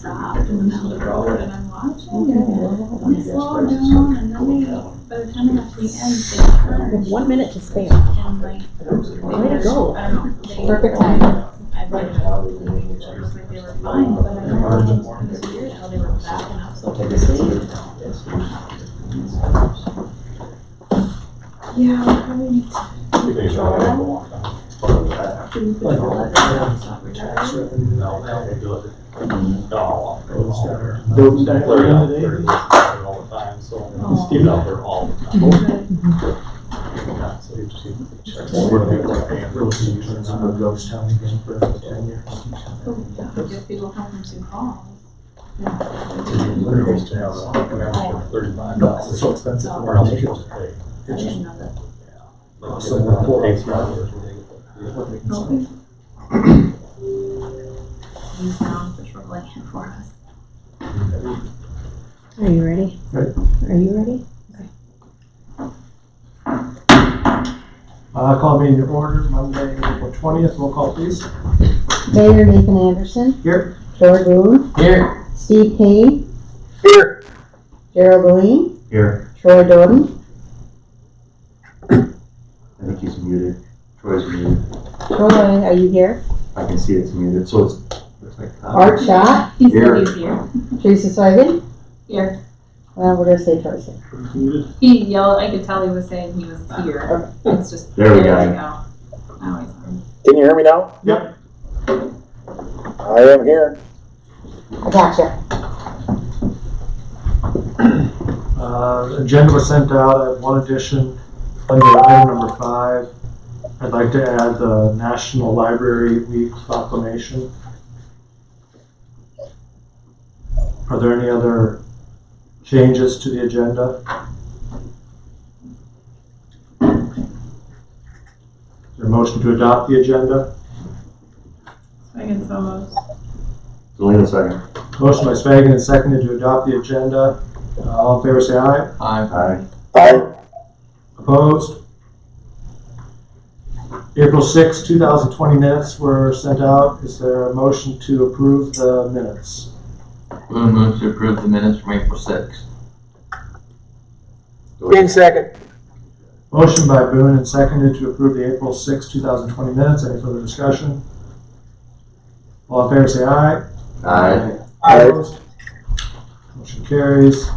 stopped in the middle of the road and I'm watching and they slowed down and then by the time I got to the end, they turned. 1 minute to spare. And like, Way to go. I don't know. Perfect time. I read it looked like they were fine, but I don't know. It was weird how they were backing up so quickly. Yeah, I probably need to control them. If people come from Sioux Falls. It's so expensive. I didn't know that. He's down patrolling it for us. Are you ready? Ready. Are you ready? Call meeting to order Monday, April 20th. Roll call, please. Mayor Nathan Anderson. Here. Troy Boone. Here. Steve Kane. Here. Gerald Boone. Here. Troy Doden. I think he's muted. Troy's muted. Troy, are you here? I can see it's muted, so it's looks like Art Schott. He Here. said he's here. Teresa Swigan. Here. Well, we're gonna say Troy's here. Muted. He yelled, I could tell he was saying he was here. It's just, There we go. Now he's here. Can you hear me now? Yep. I am here. I gotcha. Agenda was sent out. I have one addition under item number 5. I'd like to add the National Library Week proclamation. Are there any other changes to the agenda? Is there a motion to adopt the agenda? Second so moved. Delina second. Motion by Swagan and seconded to adopt the agenda. All in favor say aye. Aye. Aye. Opposed? April 6, 2020 minutes were sent out. Is there a motion to approve the minutes? We'll move to approve the minutes from April 6th. King second. Motion by Boone and seconded to approve the April 6, 2020 minutes. Any further discussion? All in favor say aye. Aye. Opposed? Motion carries.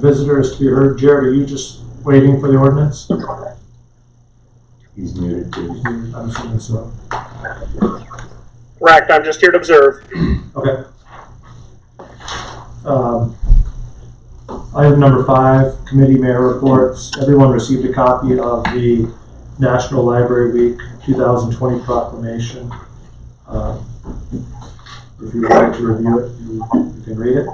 Visitors to be heard. Jared, are you just waiting for the ordinance? He's muted too. I'm assuming so. Correct, I'm just here to observe. Okay. Item number 5, committee mayor reports. Everyone received a copy of the National Library Week 2020 proclamation. If you would like to review it, you can read it.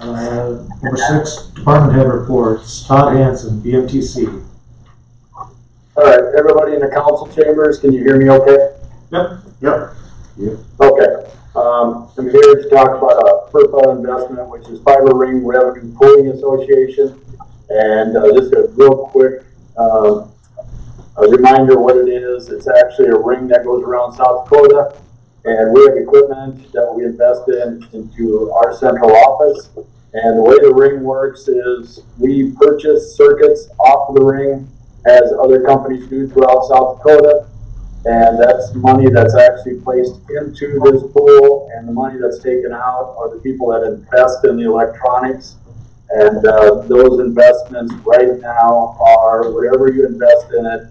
Number 6, department head reports. Todd Hanson, BMTC. All right, everybody in the council chambers, can you hear me okay? Yep. Okay. I'm here to talk about a FERPA investment, which is Fiber Ring Revenue Pooling Association. And just a real quick a reminder what it is. It's actually a ring that goes around South Dakota. And we have equipment that we invest into our central office. And the way the ring works is we purchase circuits off of the ring as other companies do throughout South Dakota. And that's money that's actually placed into this pool, and the money that's taken out are the people that invest in the electronics. And those investments right now are whatever you invest in it,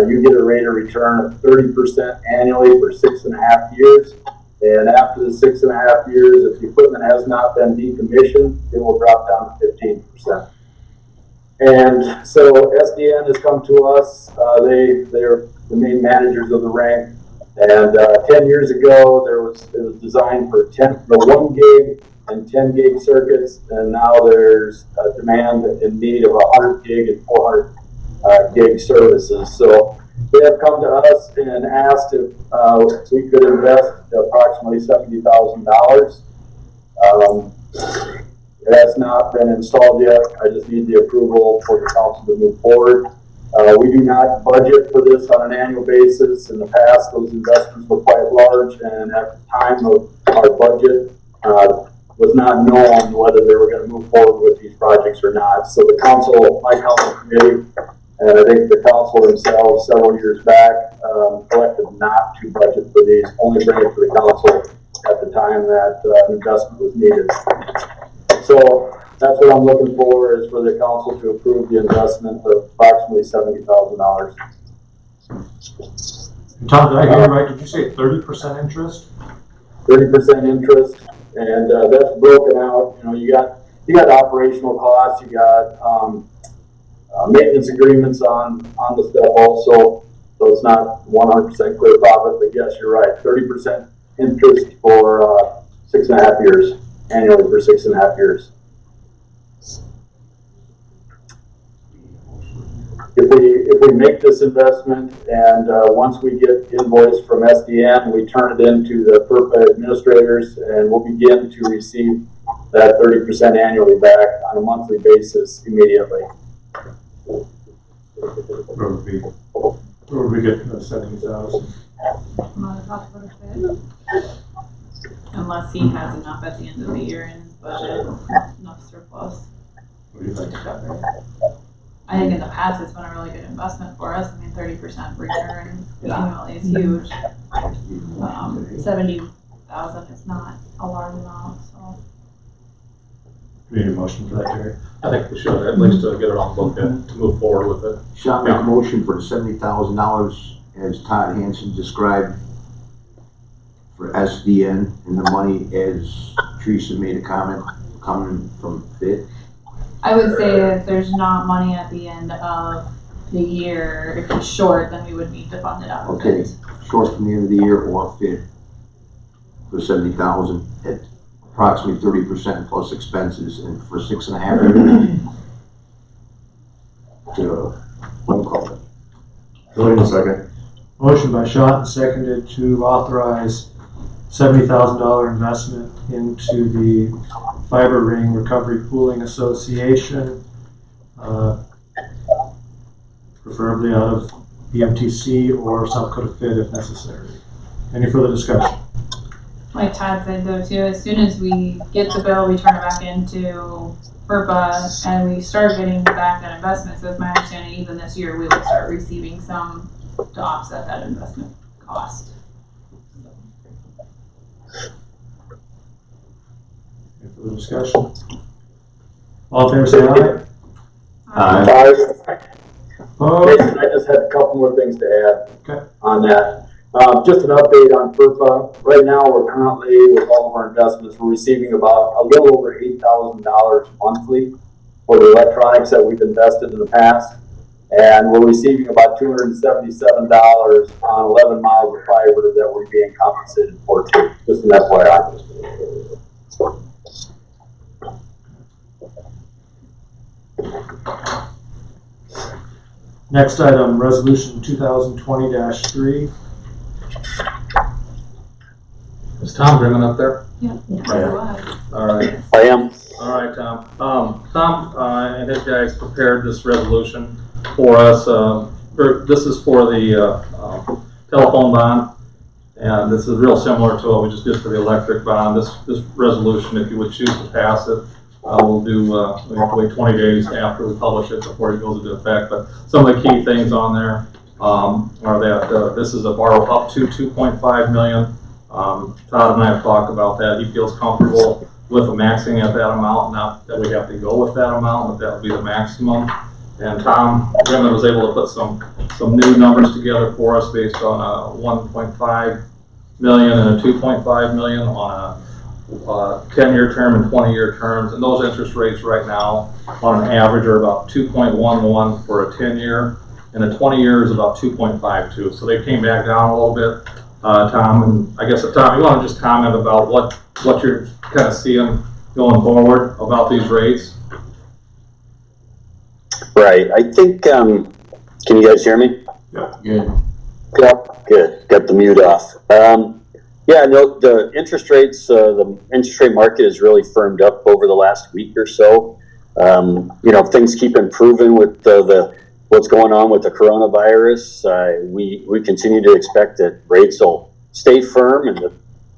you get a rate of return of 30% annually for 6.5 years. And after the 6.5 years, if the equipment has not been decommissioned, it will drop down to 15%. And so SDN has come to us. They're the main managers of the ring. And 10 years ago, it was designed for 1 gig and 10 gig circuits. And now there's a demand in need of 100 gig and 400 gig services. So they have come to us and asked if we could invest approximately $70,000. It has not been installed yet. I just need the approval for the council to move forward. We do not budget for this on an annual basis. In the past, those investments were quite large, and at the time of our budget, was not known whether they were going to move forward with these projects or not. So the council, my council committee, and I think the council themselves several years back, elected not to budget for these, only bring it to the council at the time that investment was needed. So that's what I'm looking for, is for the council to approve the investment of approximately $70,000. Tom, did I hear you right? Did you say 30% interest? 30% interest, and that's broken out. You know, you got operational costs, you got maintenance agreements on the stuff also. So it's not 100% clear profit, but yes, you're right. 30% interest for 6.5 years, annually for 6.5 years. If we make this investment and once we get invoice from SDN, we turn it into the FERPA administrators, and we'll begin to receive that 30% annually back on a monthly basis immediately. Where would we get the 70,000? Unless he has enough at the end of the year in his budget, enough surplus. What do you think? I think in the past it's been a really good investment for us. I mean, 30% return annually is huge. 70,000 is not a large amount, so. Do we need a motion for that, Terry? I think we should at least get it on the book and to move forward with it. Shall I make a motion for the $70,000 as Todd Hanson described for SDN, and the money as Teresa made a comment coming from FIT? I would say if there's not money at the end of the year, if it's short, then we would need to fund it out of Okay, it. short from the end of the year or FIT for 70,000 at approximately 30% plus expenses, and for 6.5 years to one call. Billy will second. Motion by Schott and seconded to authorize $70,000 investment into the Fiber Ring Recovery Pooling Association, preferably out of EMTC or South Dakota FIT if necessary. Any further discussion? Like Todd said though too, as soon as we get the bill, we turn it back into FERPA and we start getting back that investment. So it's my understanding even this year we will start receiving some to offset that investment cost. Any further discussion? All in favor say aye. Opposed? Jason, I just had a couple more things to add on that. Just an update on FERPA. Right now, we're currently, with all of our investments, we're receiving about a little over $8,000 monthly for the electronics that we've invested in the past. And we're receiving about $277 on 11 miles of fiber that we're being compensated for too. Just an FYI. Next item, resolution 2020-3. Is Tom bringing up there? Yeah. All right. I am. All right, Tom. Tom and his guys prepared this resolution for us. This is for the telephone bond, and this is real similar to what we just did for the electric bond. This resolution, if you would choose to pass it, we'll do. We have to wait 20 days after we publish it before it goes into effect. But some of the key things on there are that this is a borrow up to $2.5 million. Todd and I have talked about that. He feels comfortable with the maxing at that amount, not that we have to go with that amount, but that would be the maximum. And Tom Grimmett was able to put some new numbers together for us based on a 1.5 million and a 2.5 million on a 10-year term and 20-year terms. And those interest rates right now on an average are about 2.11 for a 10-year, and a 20-year is about 2.52. So they came back down a little bit. Tom, and I guess Tom, you want to just comment about what you're kind of seeing going forward about these rates? Right. I think, can you guys hear me? Good. Yeah. Good. Got the mute off. Yeah, no, the interest rates, the interest rate market has really firmed up over the last week or so. You know, things keep improving with the what's going on with the coronavirus, we continue to expect that rates will stay firm,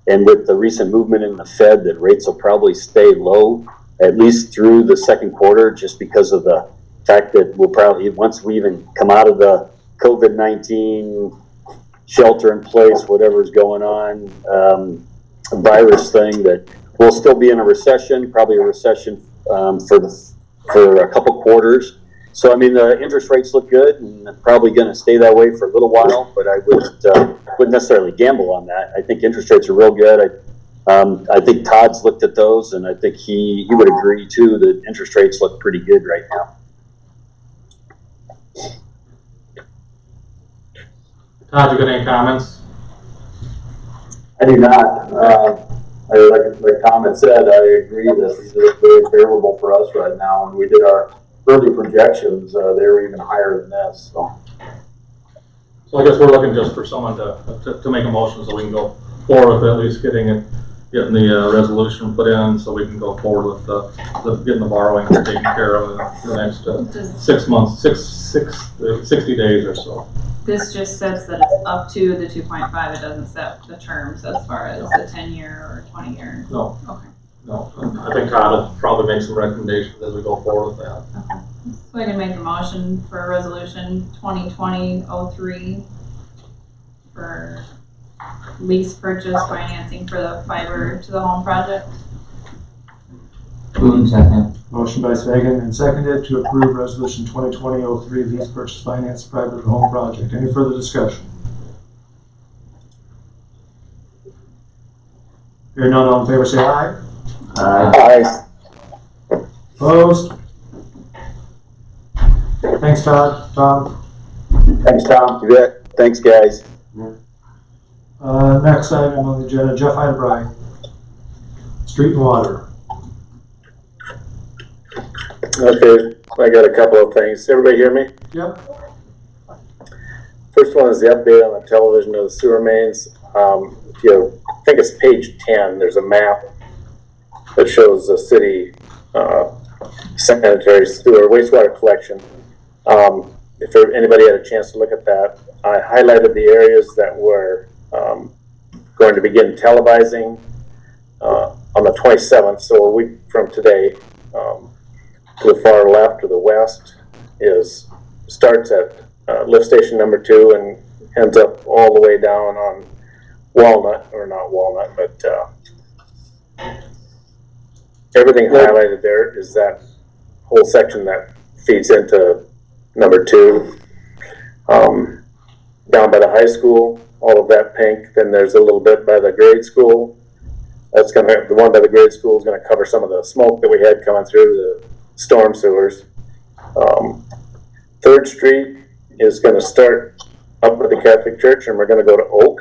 and with the recent movement in the Fed, that rates will probably stay low at least through the second quarter, just because of the fact that we'll probably, once we even come out of the COVID-19 shelter in place, whatever's going on, virus thing, that we'll still be in a recession, probably a recession for a couple quarters. So, I mean, the interest rates look good, and they're probably going to stay that way for a little while, but I wouldn't necessarily gamble on that. I think interest rates are real good. I think Todd's looked at those, and I think he would agree, too, that interest rates look pretty good right now. Todd, you got any comments? I do not. Like Tom had said, I agree that these are very favorable for us right now. And we did our early projections, they were even higher than this. So I guess we're looking just for someone to make a motion so we can go forward with at least getting the resolution put in, so we can go forward with getting the borrowing taken care of in the next 6 months, 60 days or so. This just says that it's up to the 2.5. It doesn't set the terms as far as the 10-year or 20-year. No. Okay. No. I think Todd will probably make some recommendations as we go forward with that. Okay. So I can make a motion for resolution 2020-03 for lease purchase financing for the fiber to the home project. Boone, second. Motion by Swagen and seconded to approve resolution 2020-03 lease purchase finance fiber to the home project. Any further discussion? Hearing none, all in favor say aye. Aye. Opposed? Thanks, Todd. Tom? Thanks, Tom. You bet. Thanks, guys. Next item on the agenda, Jeff Heidebright, Street and Water. Okay, I got a couple of things. Everybody hear me? Yep. First one is the update on the television of the sewer mains. If you think it's page 10, there's a map that shows the city sanitary sewer wastewater collection. If anybody had a chance to look at that, I highlighted the areas that were going to begin televising on the 27th, so a week from today. To the far left or the west starts at lift station number 2 and ends up all the way down on Walnut, or not Walnut, but everything highlighted there is that whole section that feeds into number 2. Down by the high school, all of that pink. Then there's a little bit by the grade school. The one by the grade school is gonna cover some of the smoke that we had coming through the storm sewers. 3rd Street is going to start up at the Catholic Church, and we're going to go to Oak.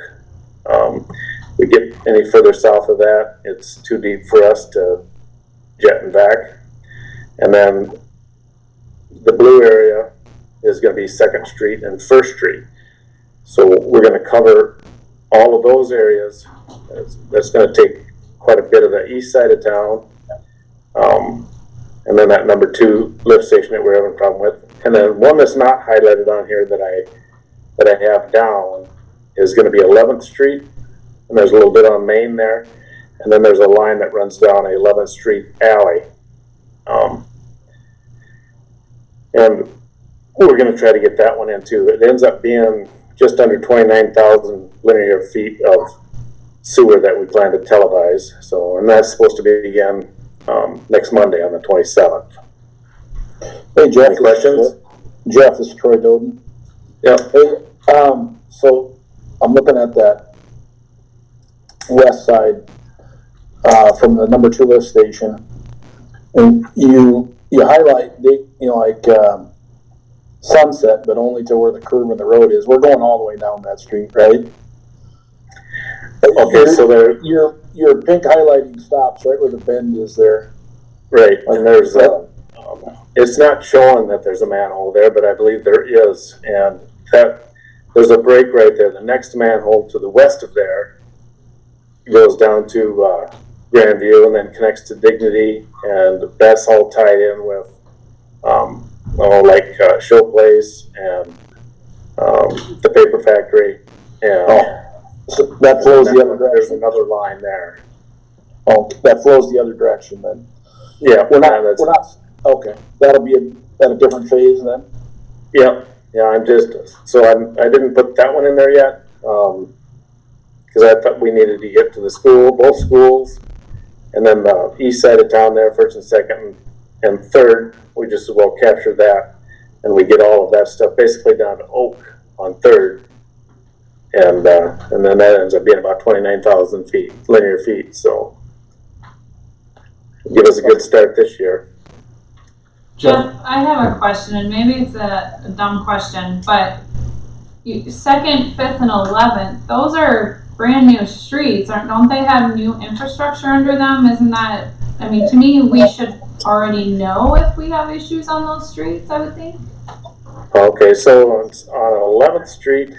We get any further south of that, it's too deep for us to jet and back. And then the blue area is going to be 2nd Street and 1st Street. So we're going to cover all of those areas. That's going to take quite a bit of the east side of town. And then that number 2 lift station that we're having a problem with. And then one that's not highlighted on here that I have down is going to be 11th Street. And there's a little bit on Main there. And then there's a line that runs down 11th Street alley. And we're going to try to get that one in too. It ends up being just under 29,000 linear feet of sewer that we plan to televise. So, and that's supposed to begin next Monday on the 27th. Hey, Jeff. Any questions? Jeff, this is Troy Doden. Yeah. Hey, so I'm looking at that west side from the number 2 lift station, and you highlight like Sunset, but only to where the curve in the road is. We're going all the way down that street, right? Okay, so there, your pink highlighting stops right where the bend is there. right, and there's it's not showing that there's a manhole there, but I believe there is, and that there's a break right there. The next manhole to the west of there goes down to Grandview and then connects to Dignity, and that's all tied in with like Show Place and the Paper Factory, and So that flows the other there's direction. another line there. Oh, that flows the other direction then. Yeah, We're not, and okay, that'll be at a different phase then? yeah, I'm just, so I didn't put that one in there yet, cause I thought we needed to get to the school, both schools, and then the east side of town there, first and second and third, we just as well capture that, and we get all of that stuff basically down to Oak on Third, and then that ends up being about 29,000 linear feet, so give us a good start this year. Jeff, I have a question, and maybe it's a dumb question, but second, fifth, and 11th, those are brand new streets, don't they have new infrastructure under them? Isn't that, I mean, to me, we should already know if we have issues on those streets, I would think. Okay, so on 11th Street,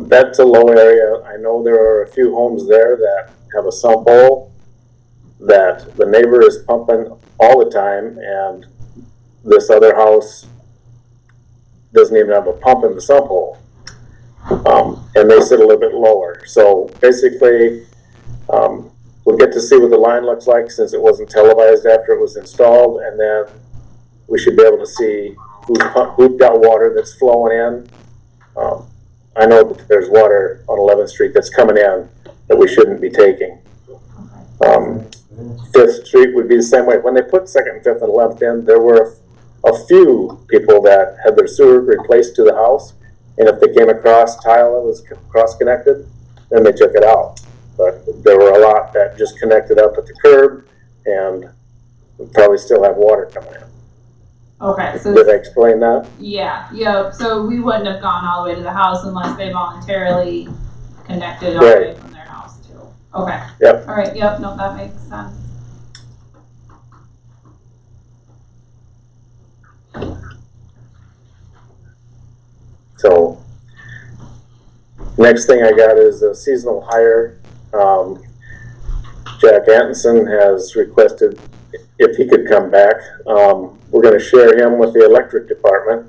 that's a low area. I know there are a few homes there that have a sump hole that the neighbor is pumping all the time, and this other house doesn't even have a pump in the sump hole. And they sit a little bit lower. So basically, we'll get to see what the line looks like since it wasn't televised after it was installed, and then we should be able to see who's got water that's flowing in. I know that there's water on 11th Street that's coming in that we shouldn't be taking. 5th Street would be the same way. When they put 2nd, 5th, and 11th in, there were a few people that had their sewer replaced to the house, and if they came across tile that was cross-connected, then they took it out. But there were a lot that just connected up at the curb, and probably still have water coming in. Okay, so Did I explain that? yeah, so we wouldn't have gone all the way to the house unless they voluntarily connected all Right. the way from their house too. Okay. Yep. All right, yep, no, that makes sense. So, next thing I got is a seasonal hire. Jack Antonson has requested if he could come back. We're gonna share him with the electric department.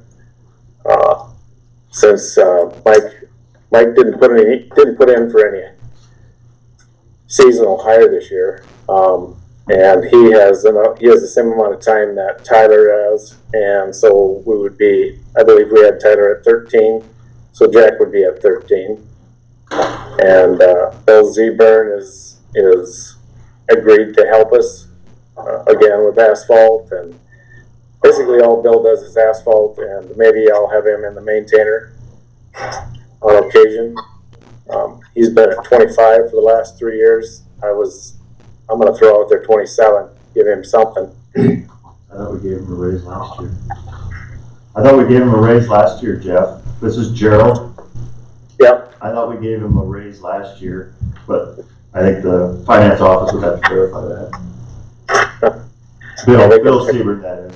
Since Mike didn't put in for any seasonal hire this year. And he has the same amount of time that Tyler has, and so we would be, I believe we had Tyler at 13, so Jack would be at 13. And Bill Zeburn is agreed to help us again with asphalt, and basically all Bill does is asphalt, and maybe I'll have him in the maintainer on occasion. He's been at 25 for the last 3 years. I'm gonna throw out there 27, give him something. I thought we gave him a raise last year. I thought we gave him a raise last year, Jeff. This is Gerald. Yep. I thought we gave him a raise last year, but I think the finance office would have to verify that. Bill Seaver, that is.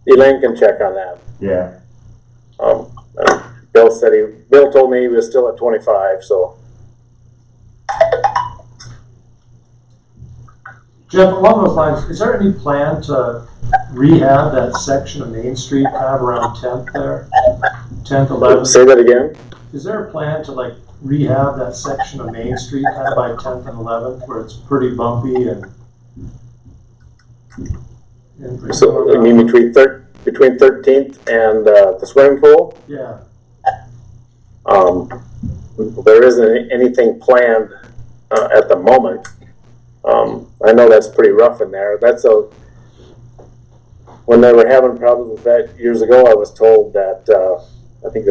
Elaine can check on that. Yeah. Bill told me he was still at 25, so. Jeff, along those lines, is there any plan to rehab that section of Main Street kind of around 10th there? 10th, 11th? Say that again? Is there a plan to like rehab that section of Main Street kind of by 10th and 11th where it's pretty bumpy and So you mean between 13th and the swimming pool? Yeah. There isn't anything planned at the moment. I know that's pretty rough in there. When they were having problems with that years ago, I was told that I think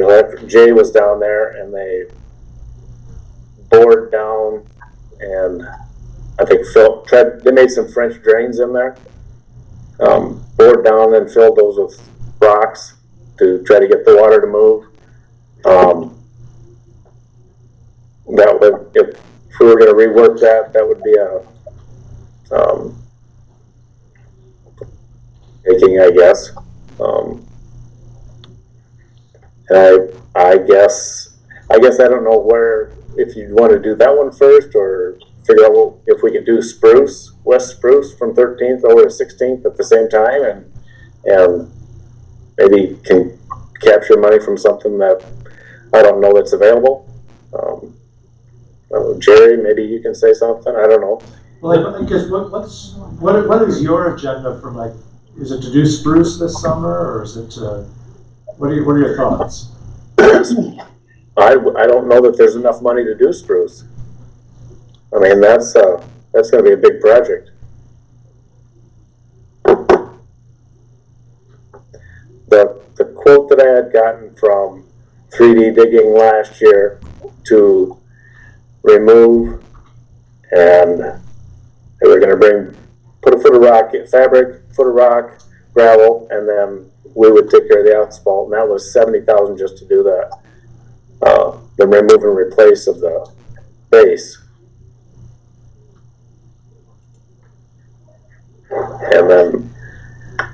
Jay was down there and they bored down, and I think they made some French drains in there. Bored down and filled those with rocks to try to get the water to move. That would, if we were going to rework that would be making, I guess. And I guess I don't know if you'd want to do that one first or figure out if we can do Spruce, West Spruce from 13th over to 16th at the same time, and maybe can capture money from something that I don't know that's available. Jerry, maybe you can say something. I don't know. Well, I guess what is your agenda for, like? Is it to do Spruce this summer, or is it what are your thoughts? I don't know that there's enough money to do Spruce. I mean, that's going to be a big project. The quote that I had gotten from 3D digging last year to remove, and they were going to put a foot of rock, fabric, foot of rock, gravel, and then we would take care of the asphalt, and that was $70,000 just to do that. The remove and replace of the base. And then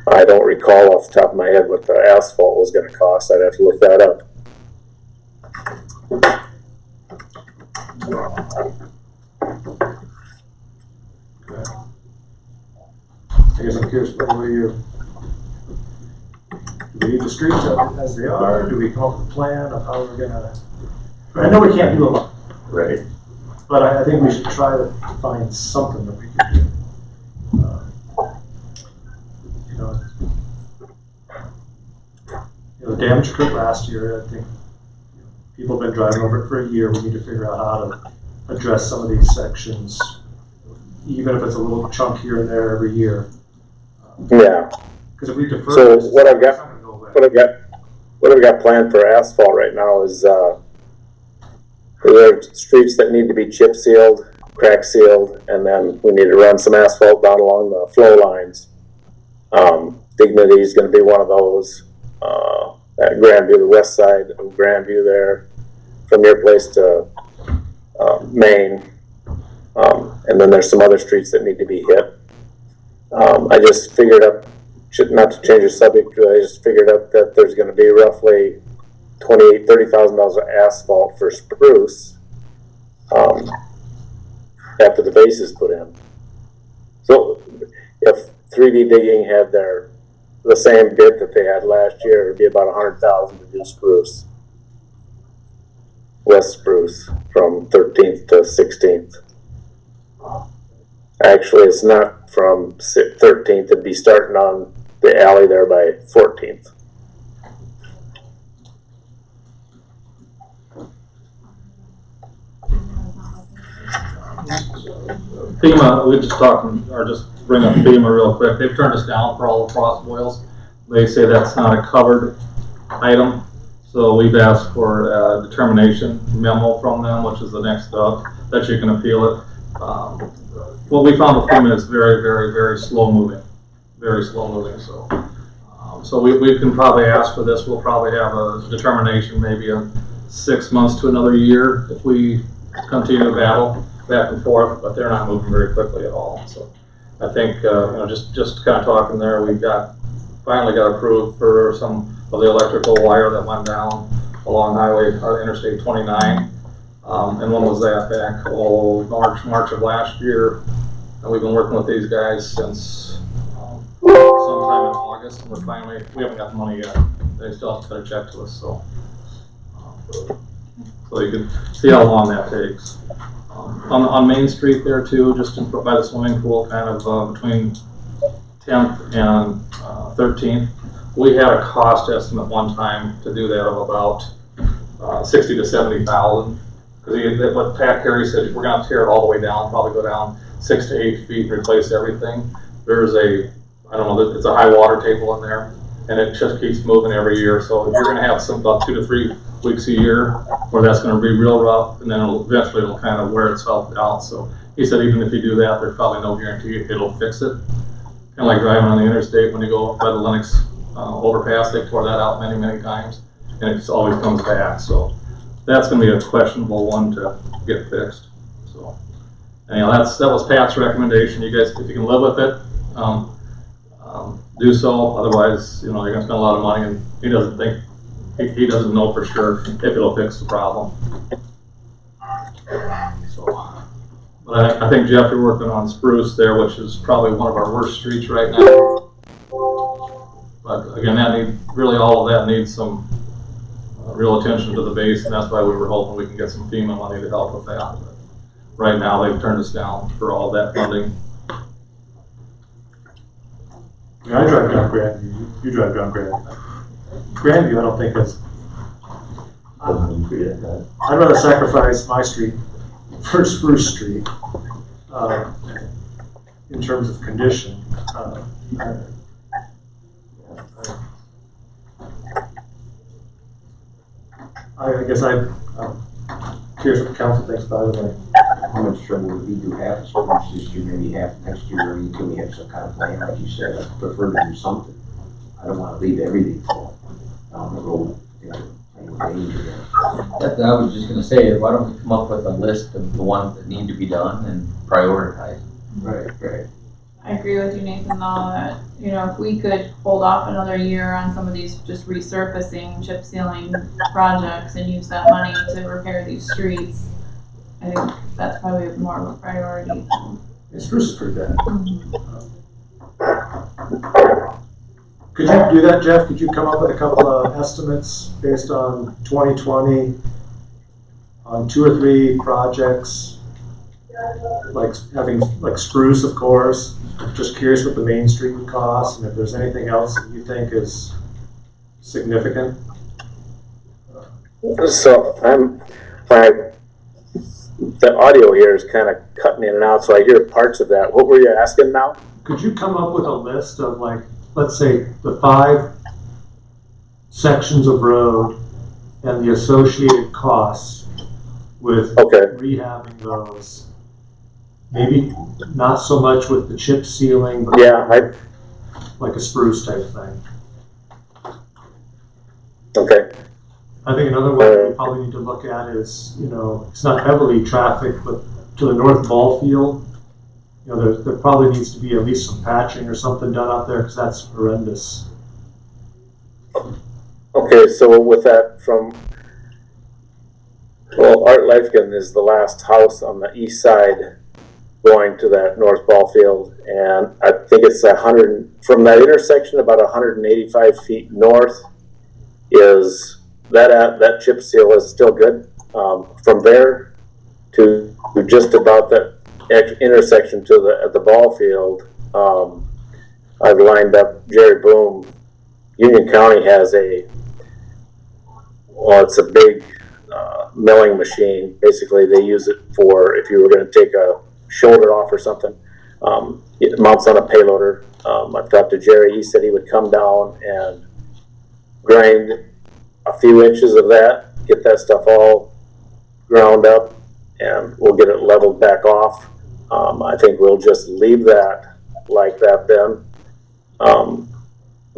I don't recall off the top of my head what the asphalt was going to cost. I'd have to look that up. I guess I'm curious, what were you? Do we leave the streets as they are? Do we come up with a plan of how we're gonna? I know we can't do a lot, Right. but I think we should try to find something that we can do. The damage occurred last year. I think people have been driving over it for a year. We need to figure out how to address some of these sections, even if it's a little chunk here and there every year. Yeah. Because if we defer, So what I've got planned for asphalt right now is there are streets that need to be chip sealed, crack sealed, and then we need to run some asphalt down along the flow lines. Dignity is going to be one of those. At Grandview, the west side of Grandview there, from your place to Maine. And then there's some other streets that need to be hit. I just figured up, not to change the subject, I just figured up that there's going to be roughly $30,000 of asphalt for Spruce after the base is put in. So if 3D digging had the same bid that they had last year, it'd be about $100,000 to do Spruce. West Spruce from 13th to 16th. Actually, it's not from 13th, it'd be starting on the alley there by 14th. FEMA, we just talking, or just bring up FEMA real quick. They've turned us down for all the frost boils. They say that's not a covered item. So we've asked for a determination memo from them, which is the next step, that you can appeal it. What we found with FEMA is very, very, very slow moving. Very slow moving. So we can probably ask for this. We'll probably have a determination maybe in 6 months to another year if we continue to battle back and forth, but they're not moving very quickly at all. So I think, just kind of talking there, we finally got approved for some of the electrical wire that went down along Interstate 29. And when was that back? March of last year. And we've been working with these guys since sometime in August, and we haven't got the money yet. They still have to cut a check to us, so you can see how long that takes. On Main Street there too, just by the swimming pool, kind of between 10th and 13th. We had a cost estimate one time to do that of about 60 to 70,000. Because what Pat Carey said, we're going to tear it all the way down, probably go down 6 to 8 feet and replace everything. There's it's a high water table in there, and it just keeps moving every year. So you're going to have about 2 to 3 weeks a year where that's going to be real rough, and then eventually it'll kind of wear itself out. So he said even if you do that, there's probably no guarantee it'll fix it. Kind of like driving on the interstate when you go by the Lennox overpass, they tore that out many, many times, and it just always comes back. So that's going to be a questionable one to get fixed. So anyhow, that was Pat's recommendation. You guys, if you can live with it, do so. Otherwise, you're going to spend a lot of money, and he doesn't know for sure if it'll fix the problem. So But I think Jeff, you're working on Spruce there, which is probably one of our worst streets right now. But again, really all of that needs some real attention to the base, and that's why we were hoping we can get some FEMA money to help with that. But right now, they've turned us down for all that funding. Yeah, I drive down Grandview, you drive down Grandview. Grandview, I don't think is, I'd rather sacrifice my street for Spruce Street, in terms of condition. I guess I'm curious what the council thinks about it. How much trouble would we do half as much this year, maybe half next year, or until we have some kind of plan, like you said, I prefer to do something. I don't wanna leave everything down the road, you know, in danger there. I was just gonna say, why don't we come up with a list of the ones that need to be done and prioritize? Right. I agree with you, Nathan, though, that, if we could hold off another year on some of these just resurfacing, chip sealing projects and use that money to repair these streets, I think that's probably more of a priority. Spruce is pretty bad. Could you do that, Jeff? Could you come up with a couple of estimates based on 2020 on 2 or 3 projects, like having Spruce, of course. Just curious what the Main Street would cost, and if there's anything else that you think is significant. So the audio here is kind of cutting in and out, so I hear parts of that. What were you asking now? Could you come up with a list of, let's say, the 5 sections of road and the associated costs with rehabbing those? Maybe not so much with the chip sealing, but like a Spruce type thing. Okay. I think another one we probably need to look at is, it's not heavily trafficked, but to the north ball field, there probably needs to be at least some patching or something done out there, because that's horrendous. Okay, so with that Art Lifkin is the last house on the east side going to that north ball field, and I think it's from that intersection about 185 feet north is that chip seal is still good. From there to just about that intersection at the ball field, I've lined up Jerry Boom. Union County has it's a big milling machine. Basically, they use it for if you were going to take a shoulder off or something. It mounts on a payloader. I've talked to Jerry. He said he would come down and grind a few inches of that, get that stuff all ground up, and we'll get it leveled back off. I think we'll just leave that like that then,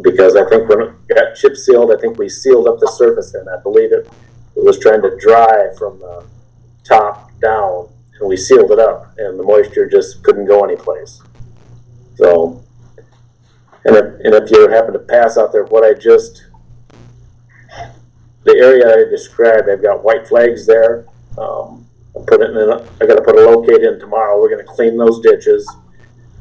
because I think when it got chip sealed, I think we sealed up the surface, and I believe it was trying to dry from the top down, and we sealed it up, and the moisture just couldn't go anyplace. So, and if you happen to pass out there, the area I described, I've got white flags there. I got to put a locate in tomorrow. We're going to clean those ditches,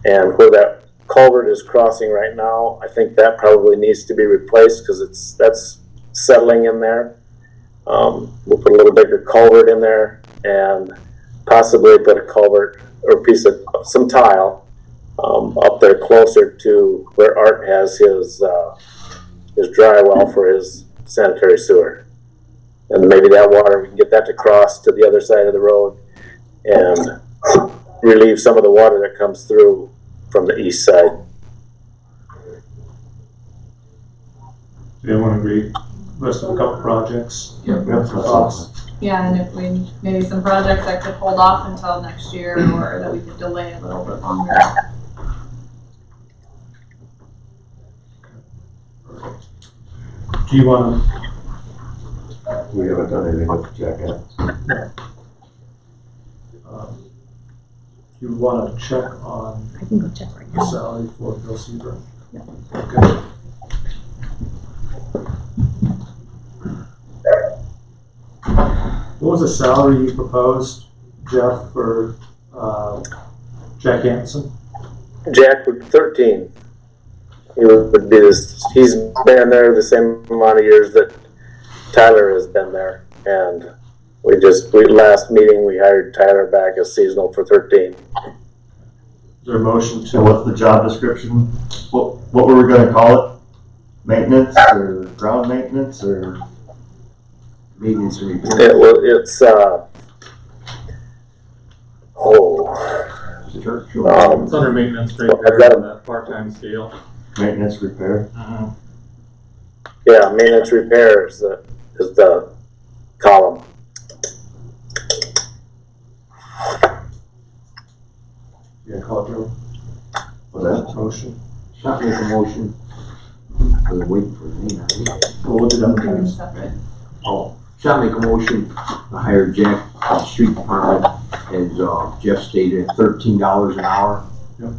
and where that culvert is crossing right now, I think that probably needs to be replaced because that's settling in there. We'll put a little bigger culvert in there and possibly put a culvert or a piece of some tile up there closer to where Art has his dry well for his sanitary sewer. And maybe that water, we can get that to cross to the other side of the road and relieve some of the water that comes through from the east side. Everyone agree? List of a couple projects. Yeah, we have some thoughts. Yeah, and if maybe some projects that could hold off until next year, or that we could delay a little bit longer. Do you want to? We haven't done anything with the jacket. You want to check on I can go check right the now. salary for Bill Seaburn? Yeah. Okay. What was the salary you proposed, Jeff, for Jack Hanson. Jack would 13. He would be this. He's been there the same amount of years that Tyler has been there, and last meeting we hired Tyler back as seasonal for 13. Is there a motion So to? what's the job description? What were we gonna call it? Maintenance or ground maintenance or? Maintenance and repair. It's Church. It's under maintenance right there on that part-time scale. Maintenance repair. yeah, maintenance repair is the column. You gonna call it, Joe? What's that? Motion. Shall make a motion. I was waiting for the name. We'll look it up. They're separate. Oh, shall make a motion to hire Jack for the street department, as Jeff stated, $13 an hour. Yep.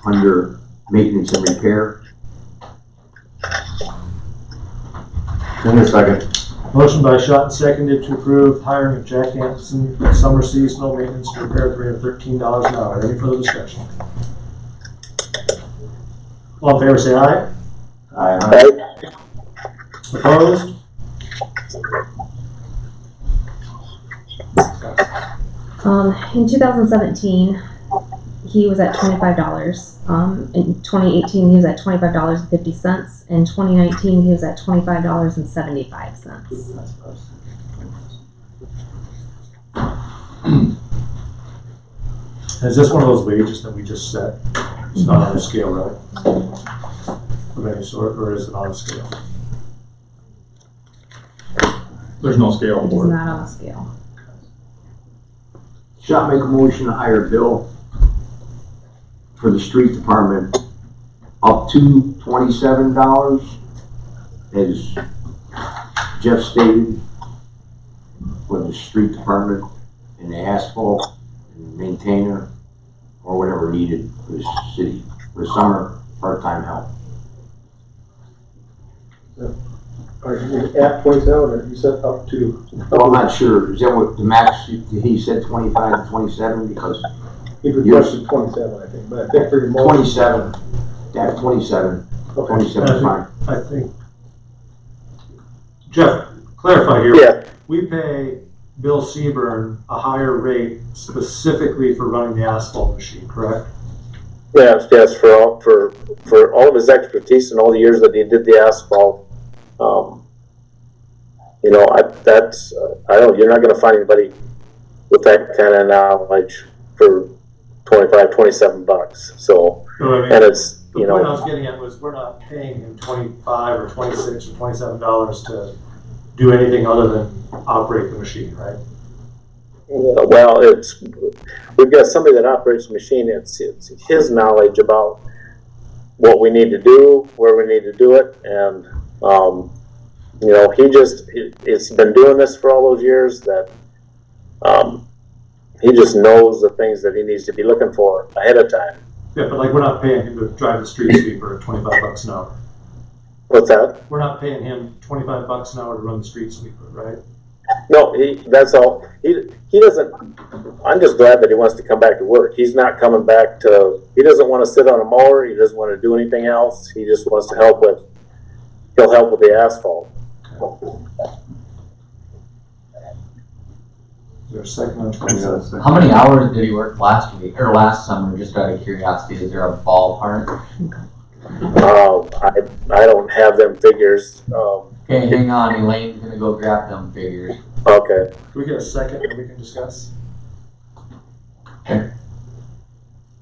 Under maintenance and repair. In a second. Motion by Schott and seconded to approve hiring of Jack Hanson for summer seasonal maintenance and repair at the rate of $13 an hour. Any further discussion? All in favor, say aye. Right? Opposed? In 2017, he was at $25. In 2018, he was at $25.50. In 2019, he was at $25.75. Is this one of those wages that we just set? It's not on a scale, right? Of any sort, or is it on a scale? There's no scale It is for it. not on a scale. Shall make a motion to hire Bill for the street department up to $27, as Jeff stated, for the street department and the asphalt and maintainer or whatever needed for the city for summer part-time help. Are you at 27 or you said up to? Well, I'm not sure, is that what the max, he said 25 to 27, because He requested 27, I think, but I think for your motion. 27, that's 27, Okay. 27 is fine. I think. Jeff, clarify here. Yeah. We pay Bill Seaburn a higher rate specifically for running the asphalt machine, correct? Yes, for all of his expertise and all the years that he did the asphalt. You're not gonna find anybody with that kind of knowledge for $25-27. So, No, I mean, and it's, the point I was getting at was we're not paying him $25 or $26 or $27 to do anything other than operate the machine, right? well, we've got somebody that operates the machine. It's his knowledge about what we need to do, where we need to do it, and it's been doing this for all those years that he just knows the things that he needs to be looking for ahead of time. Yeah, but like we're not paying him to drive the street sweeper at $25 an hour. What's that? We're not paying him $25 an hour to run the street sweeper, right? No, that's all. He doesn't, I'm just glad that he wants to come back to work. He's not coming back he doesn't want to sit on a mower. He doesn't want to do anything else. He just wants to he'll help with the asphalt. Is there a second on 27? How many hours did he work last week, or last summer, just out of curiosity? Is there a ballpark? I don't have them figures. Okay, hang on, Elaine's gonna go grab them figures. Okay. Can we get a second that we can discuss?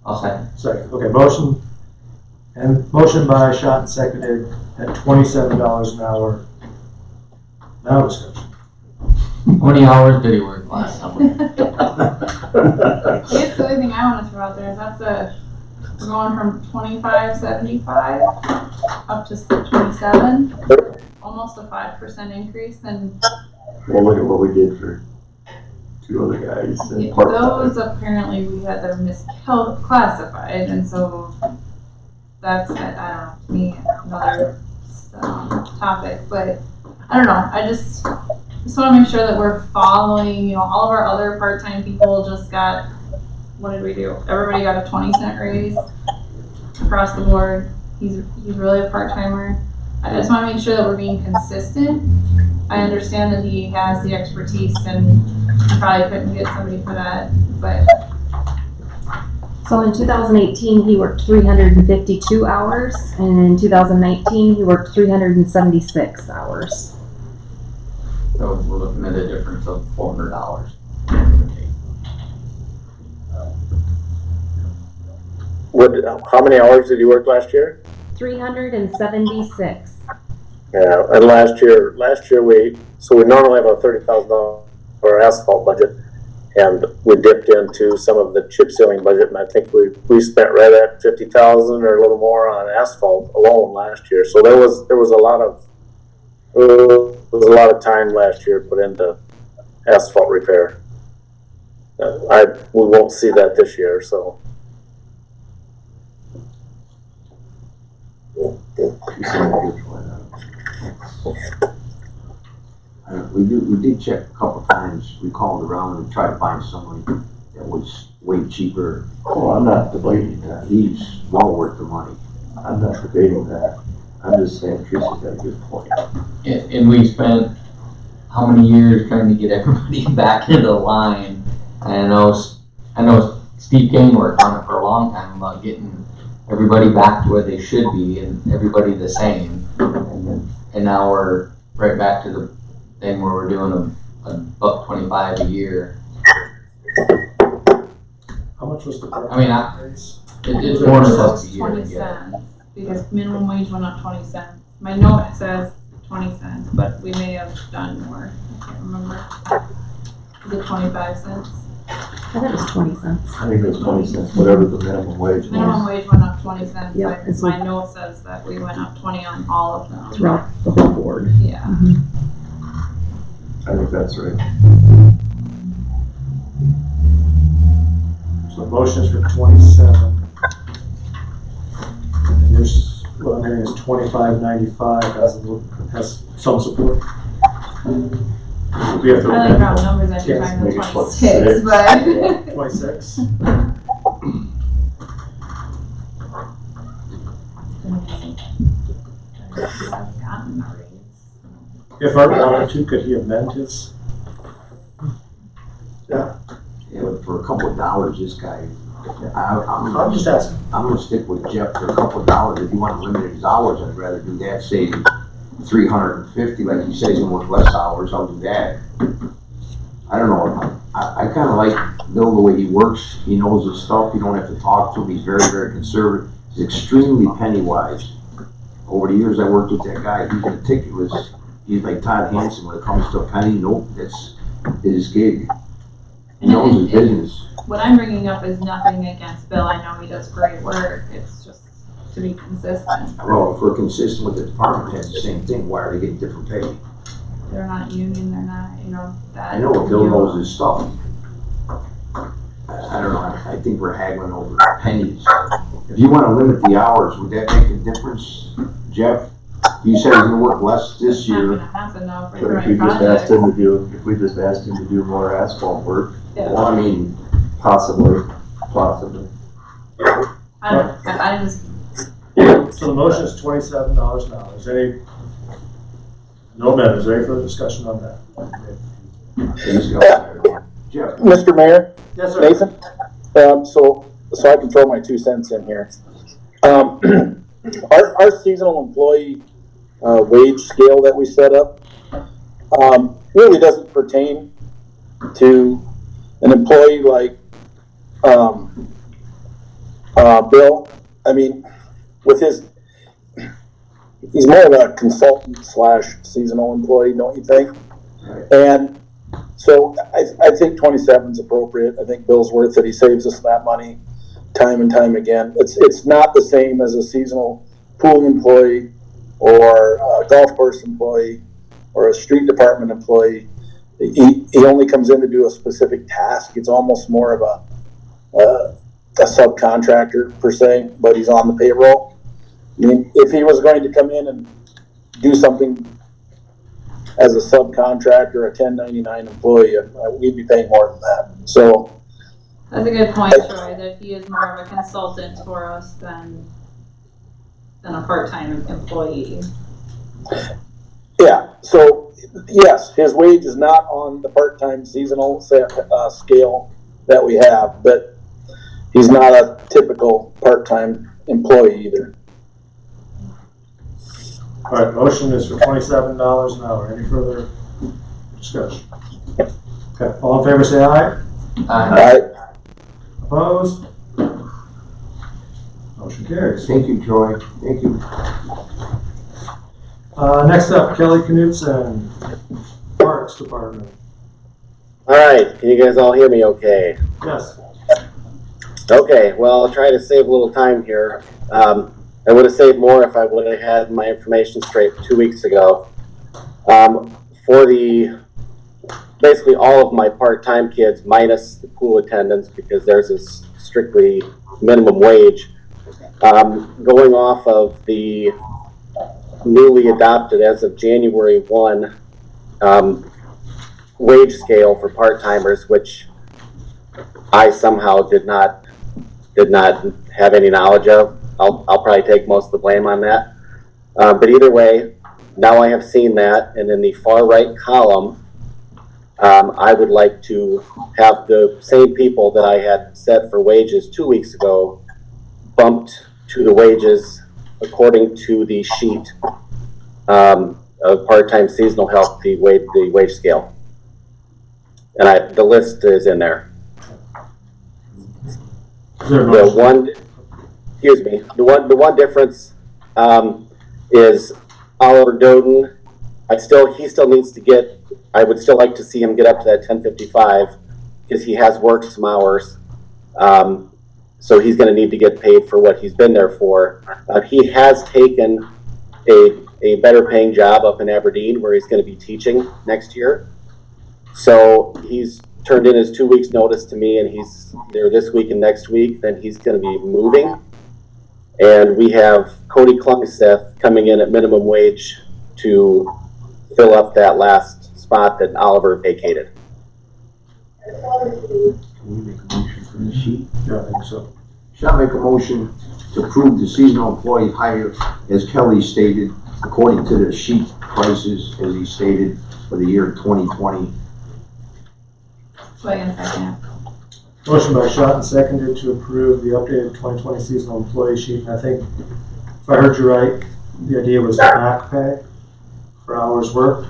I'll second. Second, okay, motion by Schott and seconded at $27 an hour. Now discussion. How many hours did he work last summer? I guess the only thing I want to throw out there is we're going from $25.75 up to $27, almost a 5% increase, and Well, look at what we did for two other guys. those apparently we had them misclassified, and so that's, I don't know, to me, another topic, but I don't know, just want to make sure that we're following, all of our other part-time people just got, what did we do? Everybody got a 20-cent raise across the board. He's really a part-timer. I just want to make sure that we're being consistent. I understand that he has the expertise and you probably couldn't get somebody for that, but. So in 2018, he worked 352 hours, and in 2019, he worked 376 hours. So we're looking at a difference of $400. How many hours did you work last year? 376. Yeah, and last year we normally have a $30,000 asphalt budget, and we dipped into some of the chip sealing budget, and I think we spent right at 50,000 or a little more on asphalt alone last year. So there was a lot of time last year put into asphalt repair. We won't see that this year, so. We did check a couple times. We called around and tried to find someone that was way cheaper. Oh, I'm not debating that. He's well worth the money. I'm not debating that. I'm just saying Teresa's got a good point. And we spent how many years trying to get everybody back into the line? And I know Steve Kane worked on it for a long time about getting everybody back to where they should be and everybody the same. And now we're right back to the thing where we're doing a $1.25 a year. How much was the? I mean, it's more than $400 a year. 20 cents, because minimum wage went up 20 cents. My note says 20 cents, but we may have done more. I can't remember. Is it 25 cents? I thought it was 20 cents. I think it's 20 cents, whatever the minimum wage was. Minimum wage went up 20 cents. Yep, but my note says that we went up 20 on all of them. Throughout the whole board. Yeah. I think that's right. So the motion is for 27. And yours, what I'm hearing is 25.95 has some support. We have to I like round numbers, I'd be Yes, trying to maybe 26, but. 26. If Art wanted to, could he amend his? Yeah. Yeah, but for a couple of dollars, this guy, I'm just asking. I'm gonna stick with Jeff for a couple of dollars. If you want to limit his hours, I'd rather do that, say 350, like you say, he's gonna work less hours, I'll do that. I don't know, I kinda like Bill the way he works. He knows his stuff, you don't have to talk to him, he's very, very conservative. He's extremely penny wise. Over the years I worked with that guy, he's meticulous. He's like Todd Hansen when it comes to a penny. Nope, that's his gig. He knows his business. What I'm bringing up is nothing against Bill. I know he does great work. It's just to be consistent. Well, if we're consistent with the department heads, the same thing. Why are they getting different pay? They're not union. They're not, that. I know Bill knows his stuff. I don't know. I think we're haggling over pennies. If you want to limit the hours, would that make a difference, Jeff? You said he's gonna work less this year. That's enough for But the if we right just asked project. if we just asked him to do more asphalt work, Yeah. Well, I mean, possibly. I don't know. I just, So the motion is $27 an hour. Is there any, no amendments, is there any further discussion on that? please go. Jeff. Mr. Mayor, Yes, sir. Nathan, so I can throw my 2 cents in here. Our seasonal employee wage scale that we set up really doesn't pertain to an employee like Bill. I mean, he's more of a consultant / seasonal employee, don't you think? And so I think 27 is appropriate. I think Bill's worth it. He saves us that money time and time again. It's not the same as a seasonal pool employee or a golf course employee or a street department employee. He only comes in to do a specific task. It's almost more of a subcontractor per se, but he's on the payroll. I mean, if he was going to come in and do something as a subcontractor, a 1099 employee, we'd be paying more than that. So, That's a good point, Troy, that he is more of a consultant for us than a part-time employee. yeah, so yes, his wage is not on the part-time seasonal scale that we have, but he's not a typical part-time employee either. All right, motion is for $27 an hour. Any further discussion? Okay, all in favor say aye. Aye. Opposed? Motion carries. Thank you, Troy. Thank you. Next up, Kelly Knutson, Parks Department. All right, can you guys all hear me okay? Yes. Okay, well, I'll try to save a little time here. I would have saved more if I would have had my information straight 2 weeks ago. For basically all of my part-time kids, minus the pool attendants, because theirs is strictly minimum wage, going off of the newly adopted as of January 1 wage scale for part-timers, which I somehow did not have any knowledge of. I'll probably take most of the blame on that. But either way, now I have seen that, and in the far right column, I would like to have the same people that I had set for wages 2 weeks ago bumped to the wages according to the sheet of part-time seasonal help, the wage scale. And the list is in there. The one difference is Oliver Doden. He still needs to get. I would still like to see him get up to that 1055 because he has worked some hours. So he's going to need to get paid for what he's been there for. He has taken a better paying job up in Aberdeen where he's going to be teaching next year. So he's turned in his 2 weeks notice to me, and he's there this week and next week. Then he's going to be moving. And we have Cody Klungseth coming in at minimum wage to fill up that last spot that Oliver vacated. Can you make a motion for the sheet? Yeah, I think so. Shall I make a motion to approve the seasonal employee hire as Kelly stated, according to the sheet prices as he stated for the year 2020? Wait a second. Motion by Schott and seconded to approve the updated 2020 seasonal employee sheet. And I think, if I heard you right, the idea was back pay for hours worked.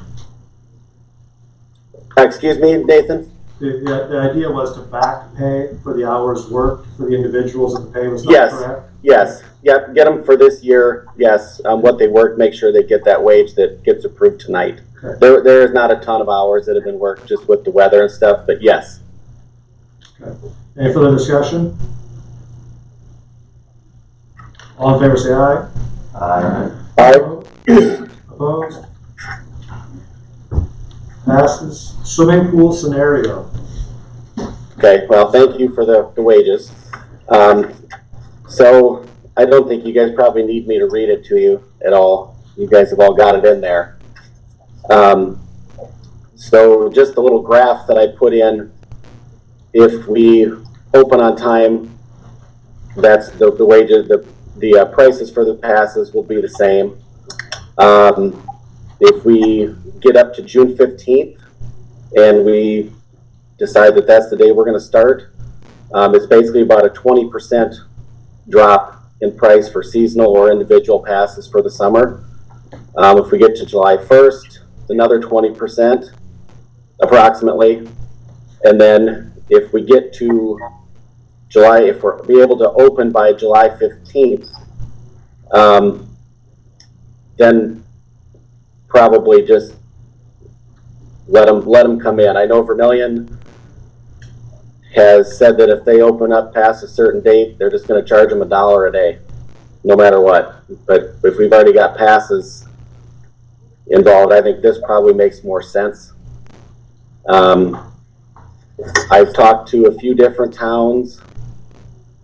Excuse me, Nathan? The idea was to back pay for the hours worked for the individuals, and the pay was not correct? Yes. Yep, get them for this year, yes. What they work, make sure they get that wage that gets approved tonight. Okay. There is not a ton of hours that have been worked just with the weather and stuff, but yes. Okay. Any further discussion? All in favor say aye. Aye. Opposed? Passes. Swimming pool scenario. Okay, well, thank you for the wages. So I don't think you guys probably need me to read it to you at all. You guys have all got it in there. So just a little graph that I put in. If we open on time, that's the wages, the prices for the passes will be the same. If we get up to June 15th and we decide that that's the day we're going to start, it's basically about a 20% drop in price for seasonal or individual passes for the summer. If we get to July 1st, it's another 20% approximately. And then if we get to July, if we're be able to open by July 15th, then probably just let them come in. I know Vermilion has said that if they open up past a certain date, they're just going to charge them $1 a day, no matter what. But if we've already got passes involved, I think this probably makes more sense. I've talked to a few different towns.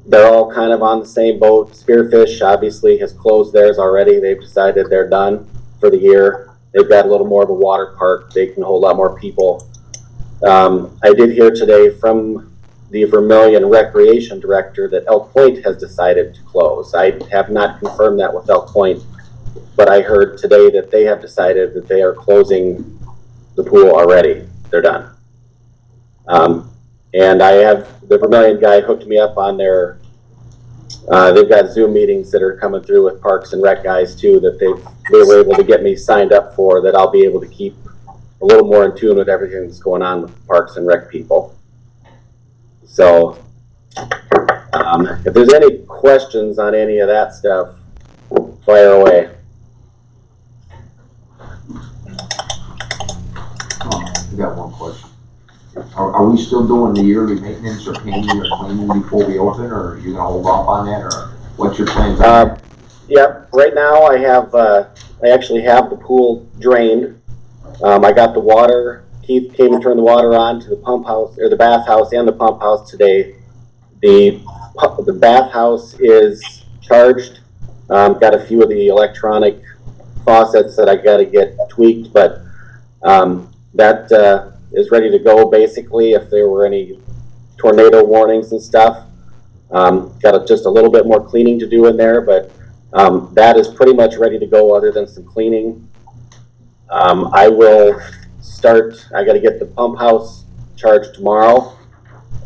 They're all kind of on the same boat. Spearfish obviously has closed theirs already. They've decided they're done for the year. They've got a little more of a water park. They can hold a lot more people. I did hear today from the Vermilion Recreation Director that Elk Point has decided to close. I have not confirmed that with Elk Point, but I heard today that they have decided that they are closing the pool already. They're done. And I have the Vermilion guy hooked me up on their, they've got Zoom meetings that are coming through with Parks and Rec guys too, that they were able to get me signed up for, that I'll be able to keep a little more in tune with everything that's going on with Parks and Rec people. So, if there's any questions on any of that stuff, fire away. I got one question. Are we still doing the yearly maintenance or painting or cleaning before we open, or are you gonna hold off on that, or what's your plans on that? Yeah, right now I have, I actually have the pool drained. I got the water, Keith came and turned the water on to the pump house, or the bathhouse and the pump house today. The bathhouse is charged. Got a few of the electronic faucets that I gotta get tweaked, but that is ready to go basically if there were any tornado warnings and stuff. Got just a little bit more cleaning to do in there, but that is pretty much ready to go other than some cleaning. I will start, I gotta get the pump house charged tomorrow,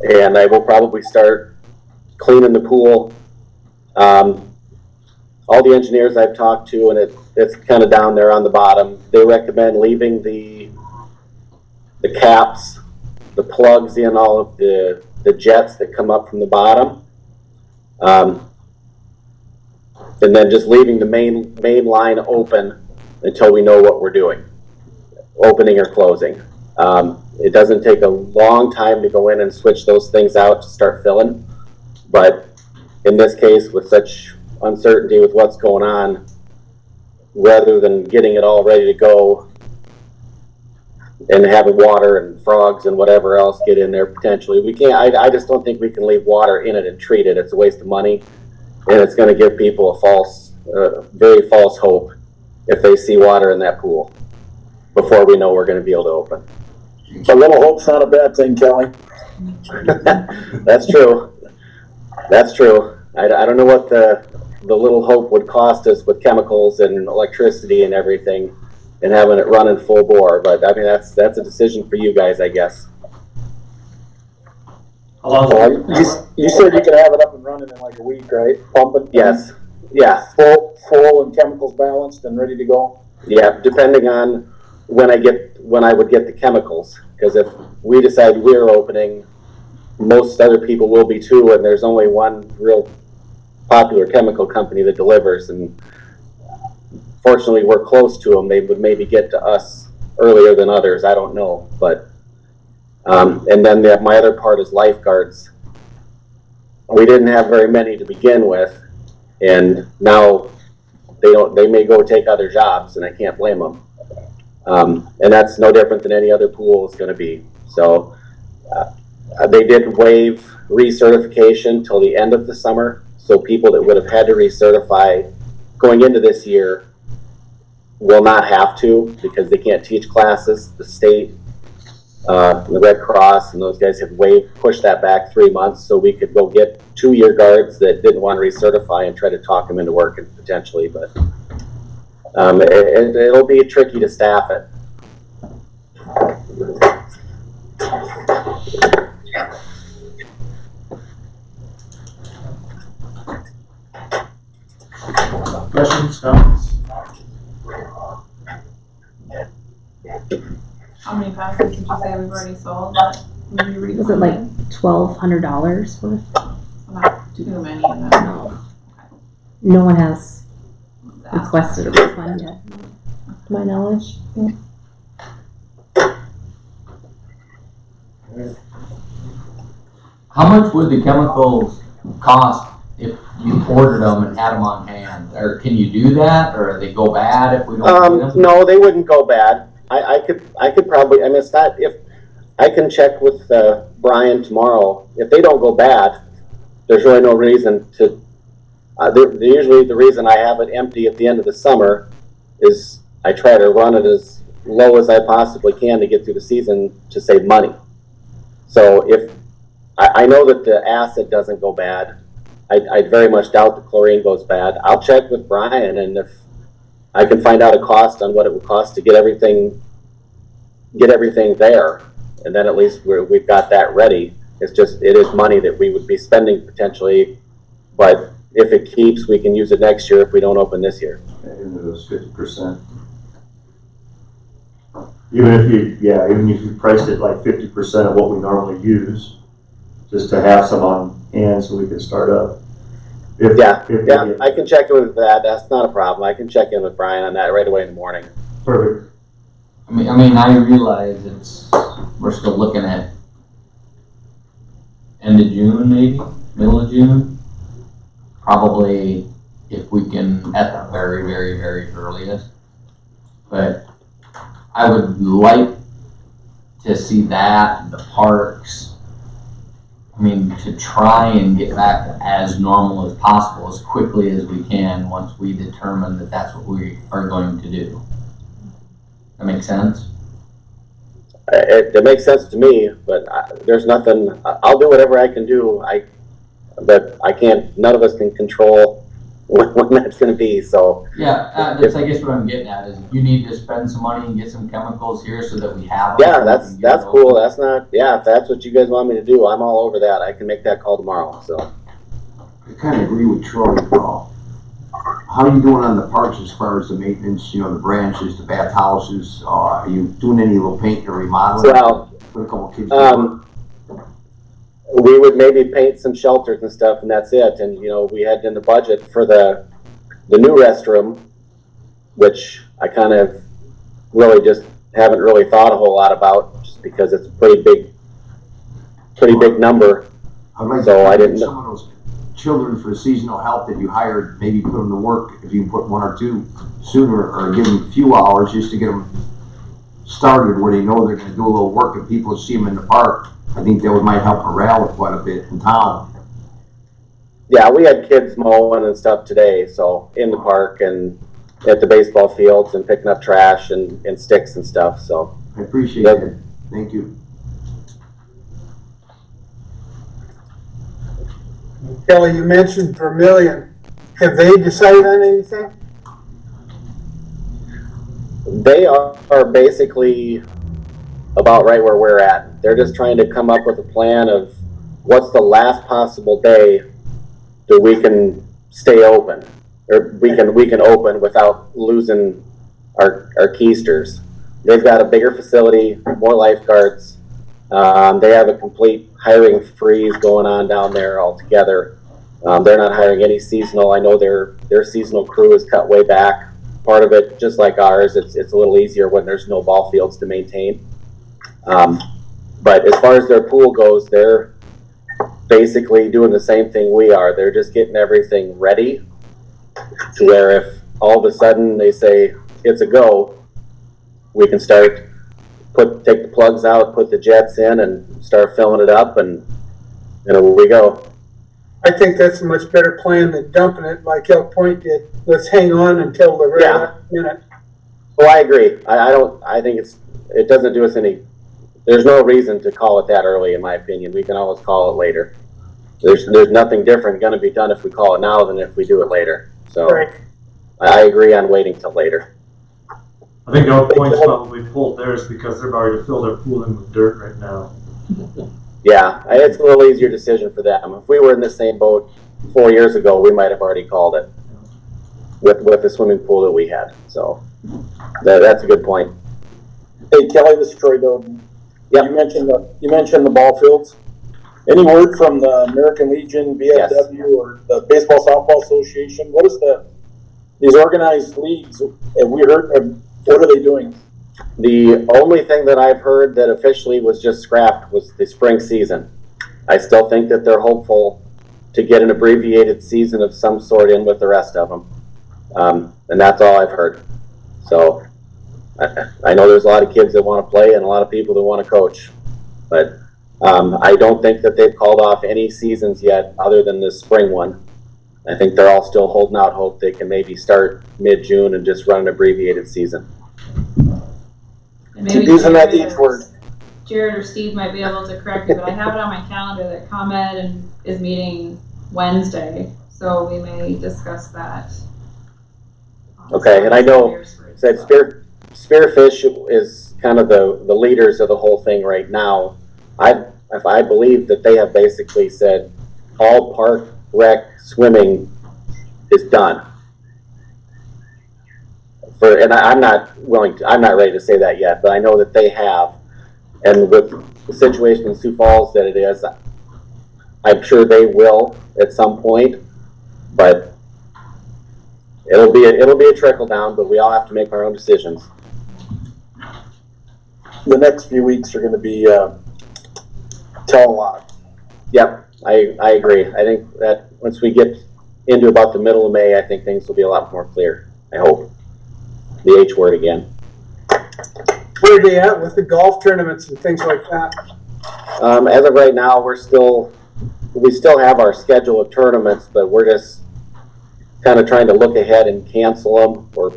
and I will probably start cleaning the pool. All the engineers I've talked to, and it's kind of down there on the bottom, they recommend leaving the caps, the plugs in all of the jets that come up from the bottom. And then just leaving the main line open until we know what we're doing, opening or closing. It doesn't take a long time to go in and switch those things out to start filling, but in this case, with such uncertainty with what's going on, rather than getting it all ready to go and having water and frogs and whatever else get in there potentially, we can't. I just don't think we can leave water in it and treat it. It's a waste of money, and it's going to give people a false, very false hope if they see water in that pool before we know we're going to be able to open. A little hope's not a bad thing, Kelly. That's true. That's true. I don't know what the little hope would cost us with chemicals and electricity and everything, and having it running full bore. But I mean, that's a decision for you guys, I guess. You said you could have it up and running in like a week, right? Pumping. Yes. Yeah. Full and chemicals balanced and ready to go. Yeah, depending on when I would get the chemicals, because if we decide we're opening, most other people will be too, and there's only one real popular chemical company that delivers, and fortunately we're close to them. They would maybe get to us earlier than others, I don't know, but and then my other part is lifeguards. We didn't have very many to begin with, and now they may go take other jobs, and I can't blame them. And that's no different than any other pool is going to be. So they did waive recertification till the end of the summer, so people that would have had to recertify going into this year will not have to, because they can't teach classes. The state, the Red Cross, and those guys have pushed that back 3 months, so we could go get 2-year guards that didn't want to recertify and try to talk them into working potentially. But it'll be tricky to staff it. Questions, comments? How many passes did you say we've already sold? Was it like $1,200 worth? Not too many. No. No one has requested a refund yet, to my knowledge. How much would the chemicals cost if you ordered them and had them on hand? Or can you do that, or they go bad if we don't do them? No, they wouldn't go bad. I could probably, I mean, it's not, if I can check with Brian tomorrow. If they don't go bad, there's really no reason to, usually the reason I have it empty at the end of the summer is I try to run it as low as I possibly can to get through the season to save money. So if I know that the acid doesn't go bad, I very much doubt the chlorine goes bad. I'll check with Brian, and if I can find out a cost on what it would cost to get everything there, and then at least we've got that ready. It's just, it is money that we would be spending potentially, but if it keeps, we can use it next year if we don't open this year. Into those 50%. Even if you priced it like 50% of what we normally use, just to have some on hand so we can start up. I can check in with that. That's not a problem. I can check in with Brian on that right away in the morning. Perfect. I mean, I realize we're still looking at end of June, maybe middle of June. Probably, if we can, at the very, very, very earliest. But I would like to see that, the parks. I mean, to try and get back as normal as possible, as quickly as we can, once we determine that that's what we are going to do. That makes sense? It makes sense to me, but there's nothing, I'll do whatever I can do. But I can't, none of us can control when that's going to be, so. Yeah, that's I guess what I'm getting at, is you need to spend some money and get some chemicals here so that we have them. Yeah, that's cool. That's not, if that's what you guys want me to do, I'm all over that. I can make that call tomorrow, so. I kind of agree with Troy. How are you doing on the parks as far as the maintenance, the branches, the bathhouses? Are you doing any little paint or remodeling? Well, Put a couple kids we would maybe paint some shelters and stuff, and that's it. And, we had in the budget for the new restroom, which I kind of really just haven't really thought a whole lot about, just because it's a pretty big number. I'd like So to I didn't some of those children for seasonal help that you hired, maybe put them to work, if you can put one or two sooner, or give them a few hours just to get them started where they know they're going to do a little work, and people see them in the park. I think that might help morale quite a bit in town. Yeah, we had kids mowing and stuff today, so in the park and at the baseball fields and picking up trash and sticks and stuff, so. I appreciate it. Thank you. Kelly, you mentioned Vermilion. Have they decided on anything? They are basically about right where we're at. They're just trying to come up with a plan of what's the last possible day that we can stay open, or we can open without losing our keysters. They've got a bigger facility, more lifeguards. They have a complete hiring freeze going on down there altogether. They're not hiring any seasonal. I know their seasonal crew is cut way back. Part of it, just like ours, it's a little easier when there's no ball fields to maintain. But as far as their pool goes, they're basically doing the same thing we are. They're just getting everything ready to where if all of a sudden they say it's a go, we can start, take the plugs out, put the jets in, and start filling it up, and away we go. I think that's a much better plan than dumping it like Elk Point did. Let's hang on until the very last minute. Oh, I agree. I think it doesn't do us any, there's no reason to call it that early, in my opinion. We can always call it later. There's nothing different going to be done if we call it now than if we do it later. So right. I agree on waiting till later. I think Elk Point's probably pulled theirs because they're already filled their pool in with dirt right now. Yeah, it's a little easier decision for them. If we were in the same boat 4 years ago, we might have already called it with the swimming pool that we had. So that's a good point. Hey Kelly, this is Troy Doden. Yeah. You mentioned the ball fields. Any word from the American Legion, BFW, or the Baseball Softball Association? What is these organized leagues? Have we heard? What are they doing? The only thing that I've heard that officially was just scrapped was the spring season. I still think that they're hopeful to get an abbreviated season of some sort in with the rest of them. And that's all I've heard. So I know there's a lot of kids that want to play and a lot of people that want to coach, but I don't think that they've called off any seasons yet other than this spring one. I think they're all still holding out hope they can maybe start mid-June and just run an abbreviated season. And maybe Using that each word. Jared or Steve might be able to correct me, but I have it on my calendar that ComEd is meeting Wednesday, so we may discuss that. Okay, and I know that Spearfish is kind of the leaders of the whole thing right now. I believe that they have basically said all park rec swimming is done. I'm not ready to say that yet, but I know that they have. And with the situation in Sioux Falls that it is, I'm sure they will at some point, but it'll be a trickle down, but we all have to make our own decisions. The next few weeks are going to be tell a lot. Yep, I agree. I think that once we get into about the middle of May, I think things will be a lot more clear. I hope. The H word again. Where are they at with the golf tournaments and things like that? As of right now, we still have our schedule of tournaments, but we're just kind of trying to look ahead and cancel them or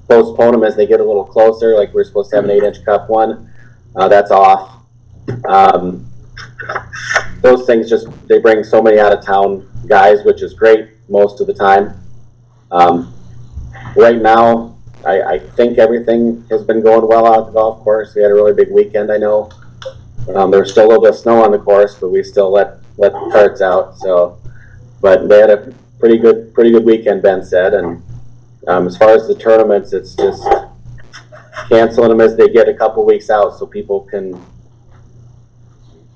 postpone them as they get a little closer. Like we're supposed to have an 8-inch cup one. That's off. Those things they bring so many out of town guys, which is great most of the time. Right now, I think everything has been going well out at the golf course. We had a really big weekend, I know. There's still a little bit of snow on the course, but we still let the carts out. So, but they had a pretty good weekend, Ben said. And as far as the tournaments, it's just canceling them as they get a couple weeks out, so people can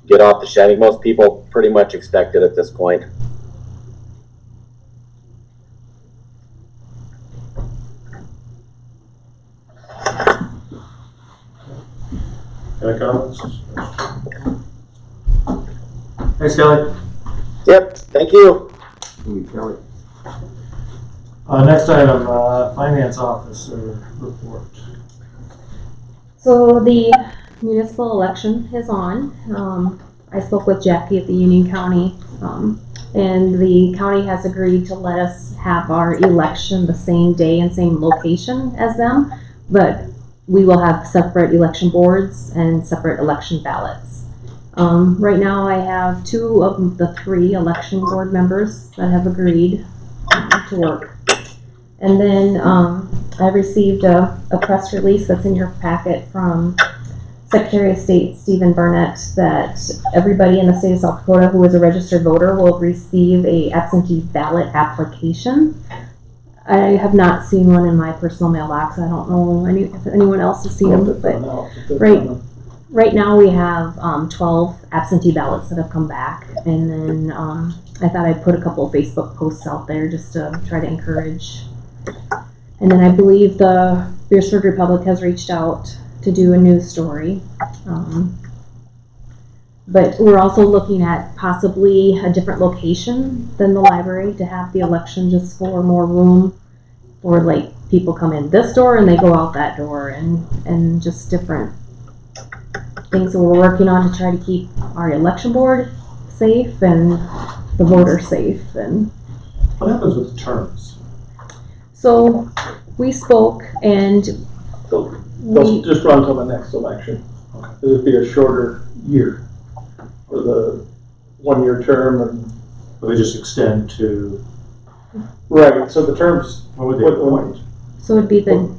get off the shed. Most people pretty much expect it at this point. Any comments? Thanks, Kelly. Yep, thank you. Kelly. Next item, finance officer report. So the municipal election is on. I spoke with Jackie at the Union County, and the county has agreed to let us have our election the same day and same location as them, but we will have separate election boards and separate election ballots. Right now I have 2 of the 3 election board members that have agreed to work. And then I received a press release that's in your packet from Secretary of State Stephen Burnett that everybody in the state of South Dakota who is a registered voter will receive a absentee ballot application. I have not seen one in my personal mailbox. I don't know if anyone else has seen them, but right now we have 12 absentee ballots that have come back, and then I thought I'd put a couple of Facebook posts out there just to try to encourage. And then I believe the Beresford Republic has reached out to do a news story. But we're also looking at possibly a different location than the library to have the election, just for more room for like people come in this door and they go out that door, and just different things that we're working on to try to keep our election board safe and the voters safe. And what happens with the terms? So we spoke and They'll just run till the next election. It'll be a shorter year for the 1-year term, and Will they just extend to? right. So the terms. What would they appoint? so it'd be the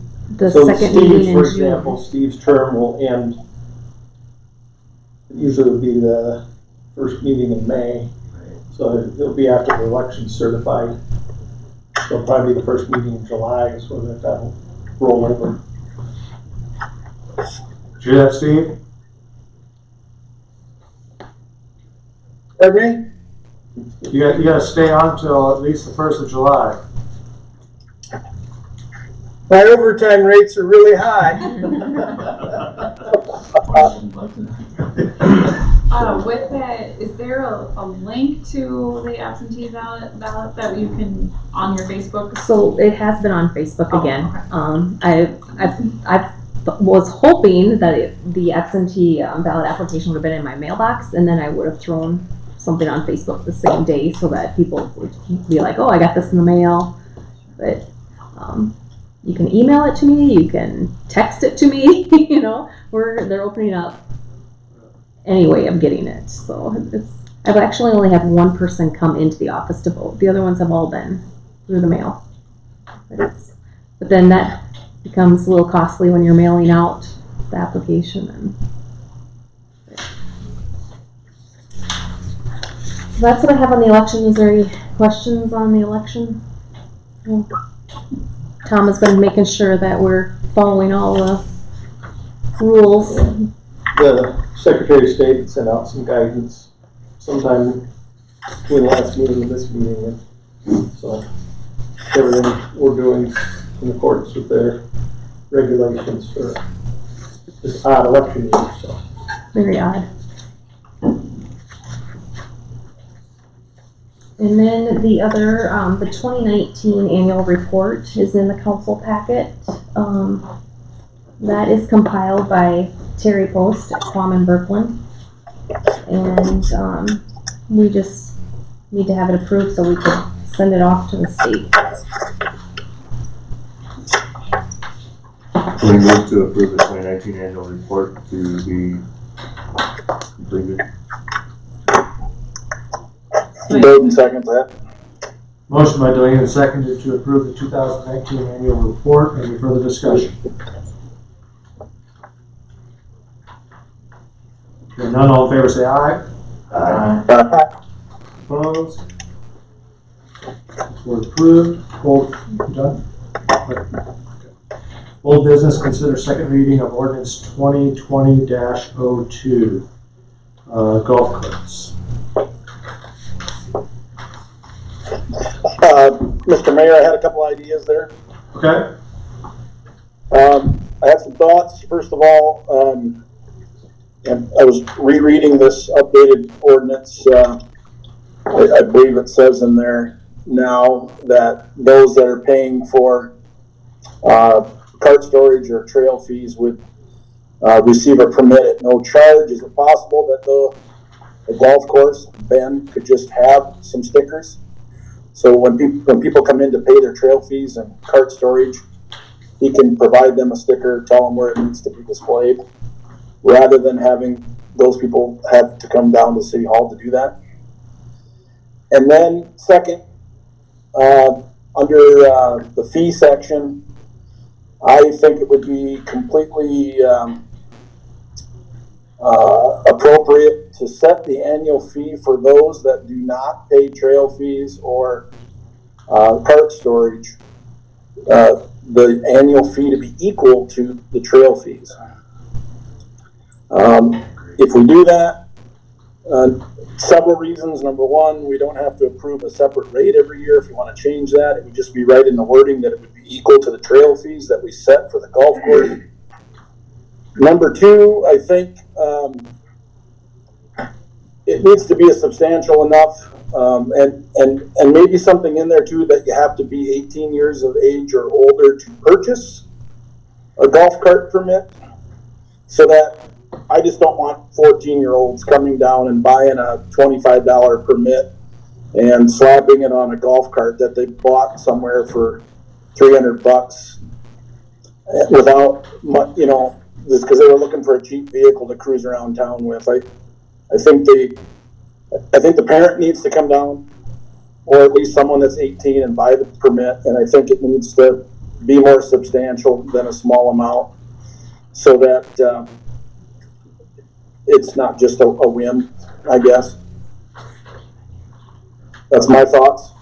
So second Steve's, meeting in for June. example, Steve's term will end. Usually it'll be the first meeting in May, so it'll be after the election's certified. So it'll probably be the first meeting in July, so that'll roll over. Did you hear that, Steve? Pardon me? You got to stay on till at least the 1st of July. My overtime rates are really high. With that, is there a link to the absentee ballot that you can on your Facebook? So it has been on Facebook again. Okay. I was hoping that the absentee ballot application would have been in my mailbox, and then I would have thrown something on Facebook the same day so that people would be like, oh, I got this in the mail. But you can email it to me, you can text it to me, you know, they're opening up any way of getting it. So I've actually only had one person come into the office to vote. The other ones have all been through the mail. But then that becomes a little costly when you're mailing out the application. So that's what I have on the election. Is there any questions on the election? Tom has been making sure that we're following all the rules. The Secretary of State sent out some guidance sometime between the last meeting and this meeting, and so everything we're doing in accordance with their regulations for this odd election year. So very odd. And then the other, the 2019 annual report is in the council packet. That is compiled by Terry Post at Quam and Berkland. And we just need to have it approved so we can send it off to the state. We move to approve the 2019 annual report to be completed. Bowden seconds that. Motion by Delaney and seconded to approve the 2019 annual report. Any further discussion? Hearing none, all in favor say aye. Aye. Opposed? We're approved. Done? Old business, consider second reading of ordinance 2020-02, golf carts. Mr. Mayor, I had a couple ideas there. Okay. I have some thoughts. First of all, and I was rereading this updated ordinance. I believe it says in there now that those that are paying for cart storage or trail fees would receive a permit at no charge. Is it possible that the golf course, Ben, could just have some stickers? So when people come in to pay their trail fees and cart storage, he can provide them a sticker, tell them where it needs to be displayed, rather than having those people have to come down to City Hall to do that. And then second, under the fee section, I think it would be completely appropriate to set the annual fee for those that do not pay trail fees or cart storage, the annual fee to be equal to the trail fees. If we do that, several reasons. Number one, we don't have to approve a separate rate every year. If you want to change that, it would just be right in the wording that it would be equal to the trail fees that we set for the golf course. Number two, I think it needs to be a substantial enough, and maybe something in there too that you have to be 18 years of age or older to purchase a golf cart permit, so that I just don't want 14-year-olds coming down and buying a $25 permit and slapping it on a golf cart that they bought somewhere for $300 without, you know, just because they were looking for a cheap vehicle to cruise around town with. I think the parent needs to come down, or at least someone that's 18 and buy the permit. And I think it needs to be more substantial than a small amount, so that it's not just a whim, I guess. That's my thoughts.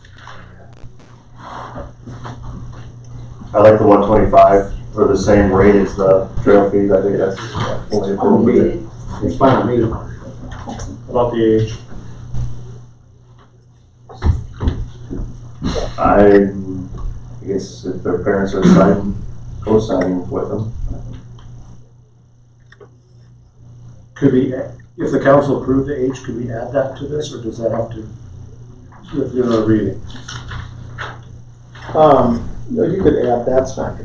I like the 125 for the same rate as the trail fees. I think that's only appropriate. It's fine with me. About the age. I guess if their parents are co-signing with them. Could we, if the council approved the age, could we add that to this, or does that have to, if you're not reading? you could add, that's not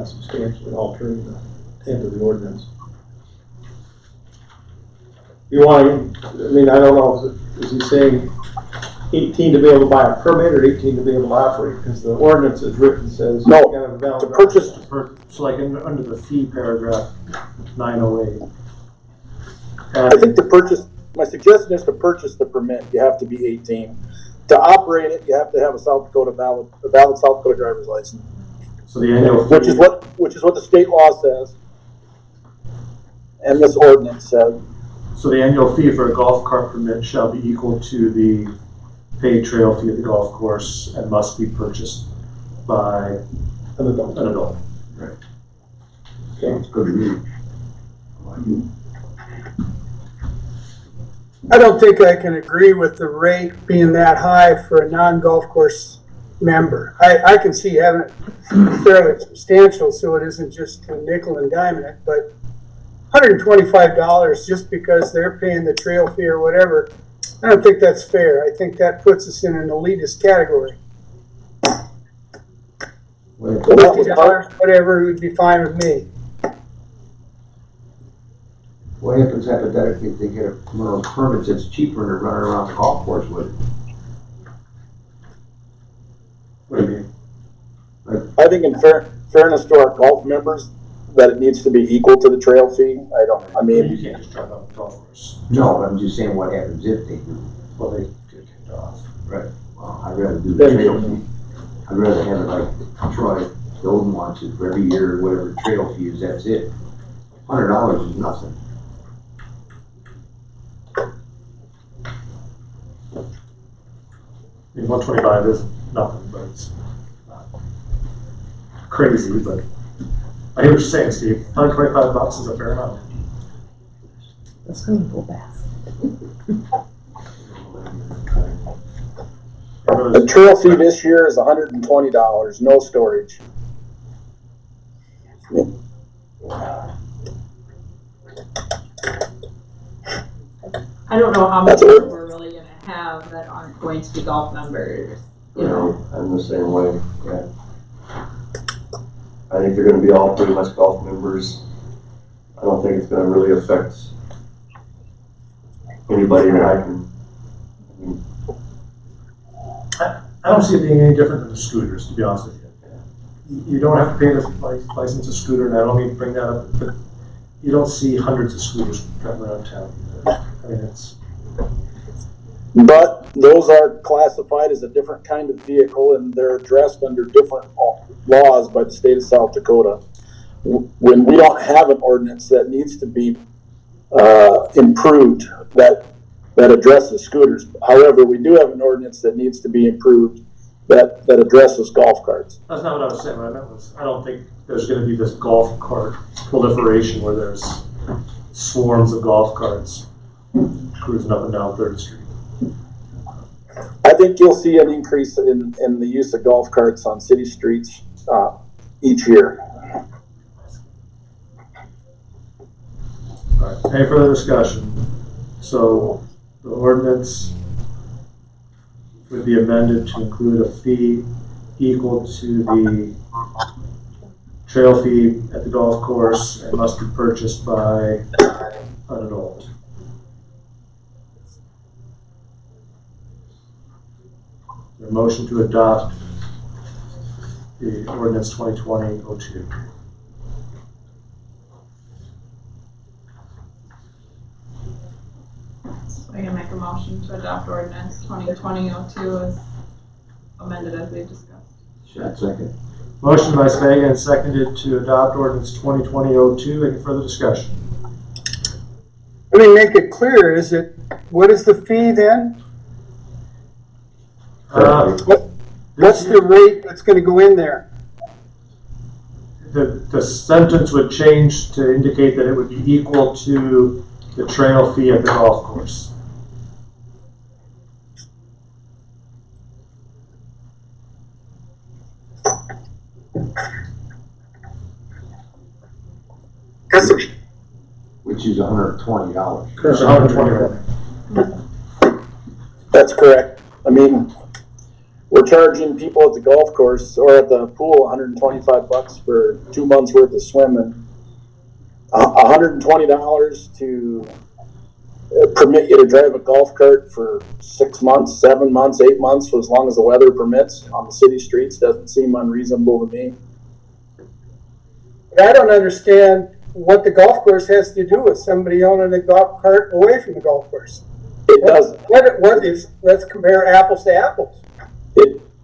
substantially altering the intent of the ordinance. You want, I mean, I don't know is he saying 18 to be able to buy a permit or 18 to be able to operate? Because the ordinance is written says No, you gotta have a valid to purchase, So like under the fee paragraph 908. I think to purchase, my suggestion is to purchase the permit, you have to be 18. To operate it, you have to have a valid South Dakota driver's license. So the annual fee. Which is what the state law says. And this ordinance says. So the annual fee for a golf cart permit shall be equal to the paid trail fee at the golf course and must be purchased by an adult. Right. Okay, it's good to me. I don't think I can agree with the rate being that high for a non-golf course member. I can see having it fairly substantial so it isn't just a nickel and diming it, but $125 just because they're paying the trail fee or whatever, I don't think that's fair. I think that puts us in an elitist category. $50, whatever, would be fine with me. What happens hypothetically if they get one of those permits that's cheaper and they're running around the golf course with it? What do you mean? I think in fairness to our golf members, that it needs to be equal to the trail fee. I mean. You can't just drive out the golf course. No, but I'm just saying what happens if they do. Well, they get kicked off. Right. Well, I'd rather do the trail fee. I'd rather have it like Troy Golden wants it for every year, whatever the trail fee is, that's it. $100 is nothing. I mean, 125 is nothing, but it's not crazy, but I hear what you're saying, Steve. $125 is a fair amount. That's going to go fast. The trail fee this year is $120, no storage. I don't know how many people we're really gonna have that aren't going to be golf members, you know. I'm the same way, yeah. I think they're gonna be all pretty much golf members. I don't think it's gonna really affect anybody that I can. I don't see it being any different than the scooters, to be honest with you. You don't have to pay the license a scooter, and I don't mean to bring that up, but you don't see hundreds of scooters driving around town. I mean, it's. But those are classified as a different kind of vehicle and they're addressed under different laws by the state of South Dakota. When we don't have an ordinance that needs to be improved that addresses scooters. However, we do have an ordinance that needs to be improved that addresses golf carts. That's not what I was saying. What I meant was, I don't think there's going to be this golf cart proliferation where there's swarms of golf carts cruising up and down 3rd Street. I think you'll see an increase in the use of golf carts on city streets each year. All right. Any further discussion? So the ordinance would be amended to include a fee equal to the trail fee at the golf course and must be purchased by an adult. A motion to adopt the ordinance 2020-02. So I can make a motion to adopt ordinance 2020-02 as amended as we discussed. Sure, second. Motion by Svaga and seconded to adopt ordinance 2020-02. Any further discussion? Let me make it clear, what is the fee then? What's the rate that's going to go in there? The sentence would change to indicate that it would be equal to the trail fee at the golf course. Which is $120. That's $120. That's correct. I mean, we're charging people at the golf course or at the pool $125 for 2 months worth of swimming. $120 to permit you to drive a golf cart for 6 months, 7 months, 8 months, for as long as the weather permits on the city streets doesn't seem unreasonable to me. But I don't understand what the golf course has to do with somebody owning a golf cart away from the golf course. It doesn't. What is, let's compare apples to apples.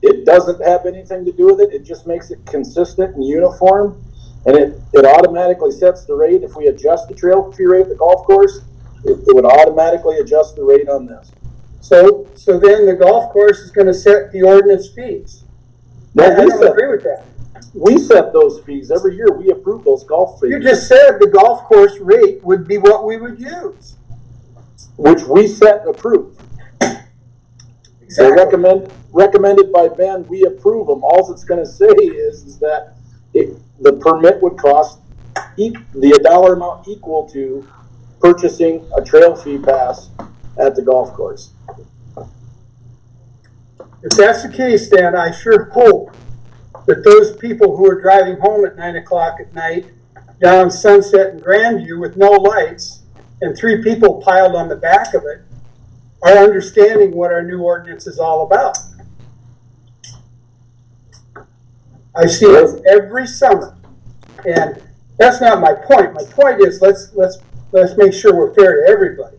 It doesn't have anything to do with it. It just makes it consistent and uniform. And it automatically sets the rate. If we adjust the trail fee rate at the golf course, it would automatically adjust the rate on this. So then the golf course is gonna set the ordinance fees. I don't agree with that. We set those fees. Every year we approve those golf fees. You just said the golf course rate would be what we would use. Which we set and approve. They're recommended by Ben, we approve them. All it's gonna say is that the permit would cost the dollar amount equal to purchasing a trail fee pass at the golf course. If that's the case, then I sure hope that those people who are driving home at 9 o'clock at night down Sunset and Grandview with no lights and 3 people piled on the back of it are understanding what our new ordinance is all about. I see it every summer, and that's not my point. My point is let's make sure we're fair to everybody.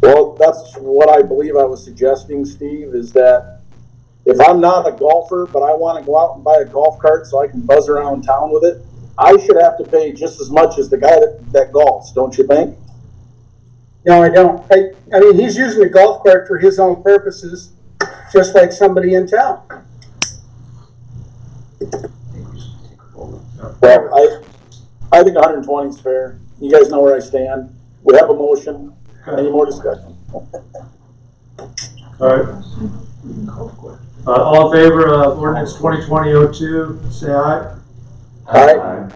Well, that's what I believe I was suggesting, Steve, is that if I'm not a golfer, but I want to go out and buy a golf cart so I can buzz around town with it, I should have to pay just as much as the guy that golfs, don't you think? No, I don't. I mean, he's using the golf cart for his own purposes, just like somebody in town. Well, I think 120 is fair. You guys know where I stand. We have a motion. Any more discussion? All right. All in favor of ordinance 2020-02, say aye. Aye.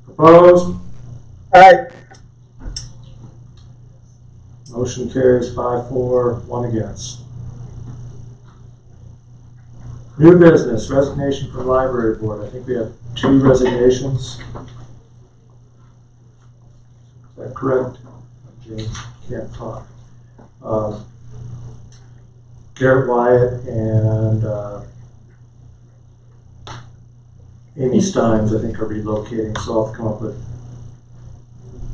Opposed? Aye. Motion carries 5-4, 1 against. New business, resignation from library board. I think we have 2 resignations. Is that correct? Jane can't talk. Garrett Wyatt and Amy Steins, I think, are relocating, so I'll have to come up with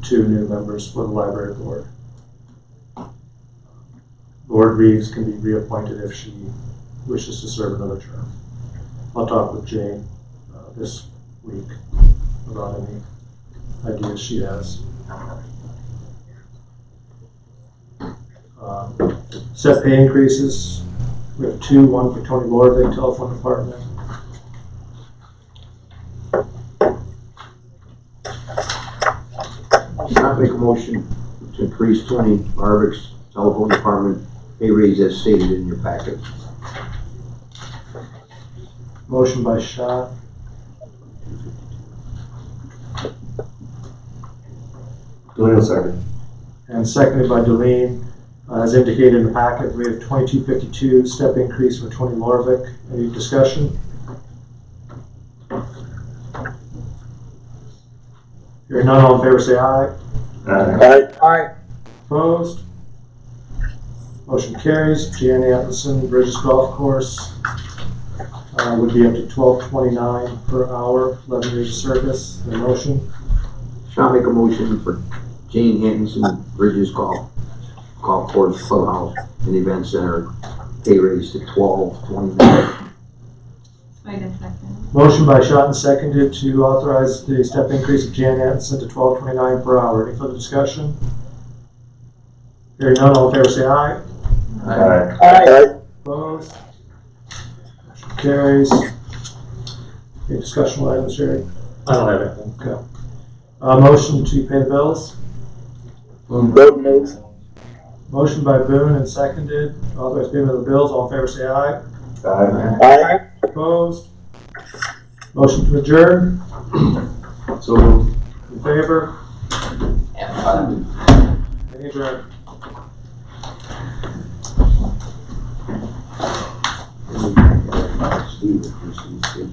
2 new members for the library board. Lord Reeves can be reappointed if she wishes to serve another term. I'll talk with Jane this week about any ideas she has. Set pay increases. We have 2, one for Tony Lorvig, telephone department. I'll make a motion to increase Tony Lorvig's telephone department pay raise as stated in your packet. Motion by Schott. Deline, second. And seconded by Deline. As indicated in the packet, we have $22.52 step increase for Tony Lorvig. Any discussion? Hearing none, all in favor say aye. Aye. Aye. Opposed? Motion carries. Jan Atkinson, Bridges Golf Course, would be up to $12.29 per hour, 11 years of service. The motion? Shall make a motion for Jane Hanson, Bridges Golf Course Clubhouse and Event Center, pay raise to $12.29. Wait a second. Motion by Schott and seconded to authorize the step increase of Jan Atkinson to $12.29 per hour. Any further discussion? Hearing none, all in favor say aye. Aye. Aye. Opposed? Motion carries. Any discussion items, Jerry? I don't have anything. Okay. Motion to pay the bills. Boone moves. Motion by Boone and seconded. Authorize payment of the bills. All in favor say aye. Aye. Aye. Opposed? Motion to adjourn. So moved. In favor? Any adjourn? Steve, if you see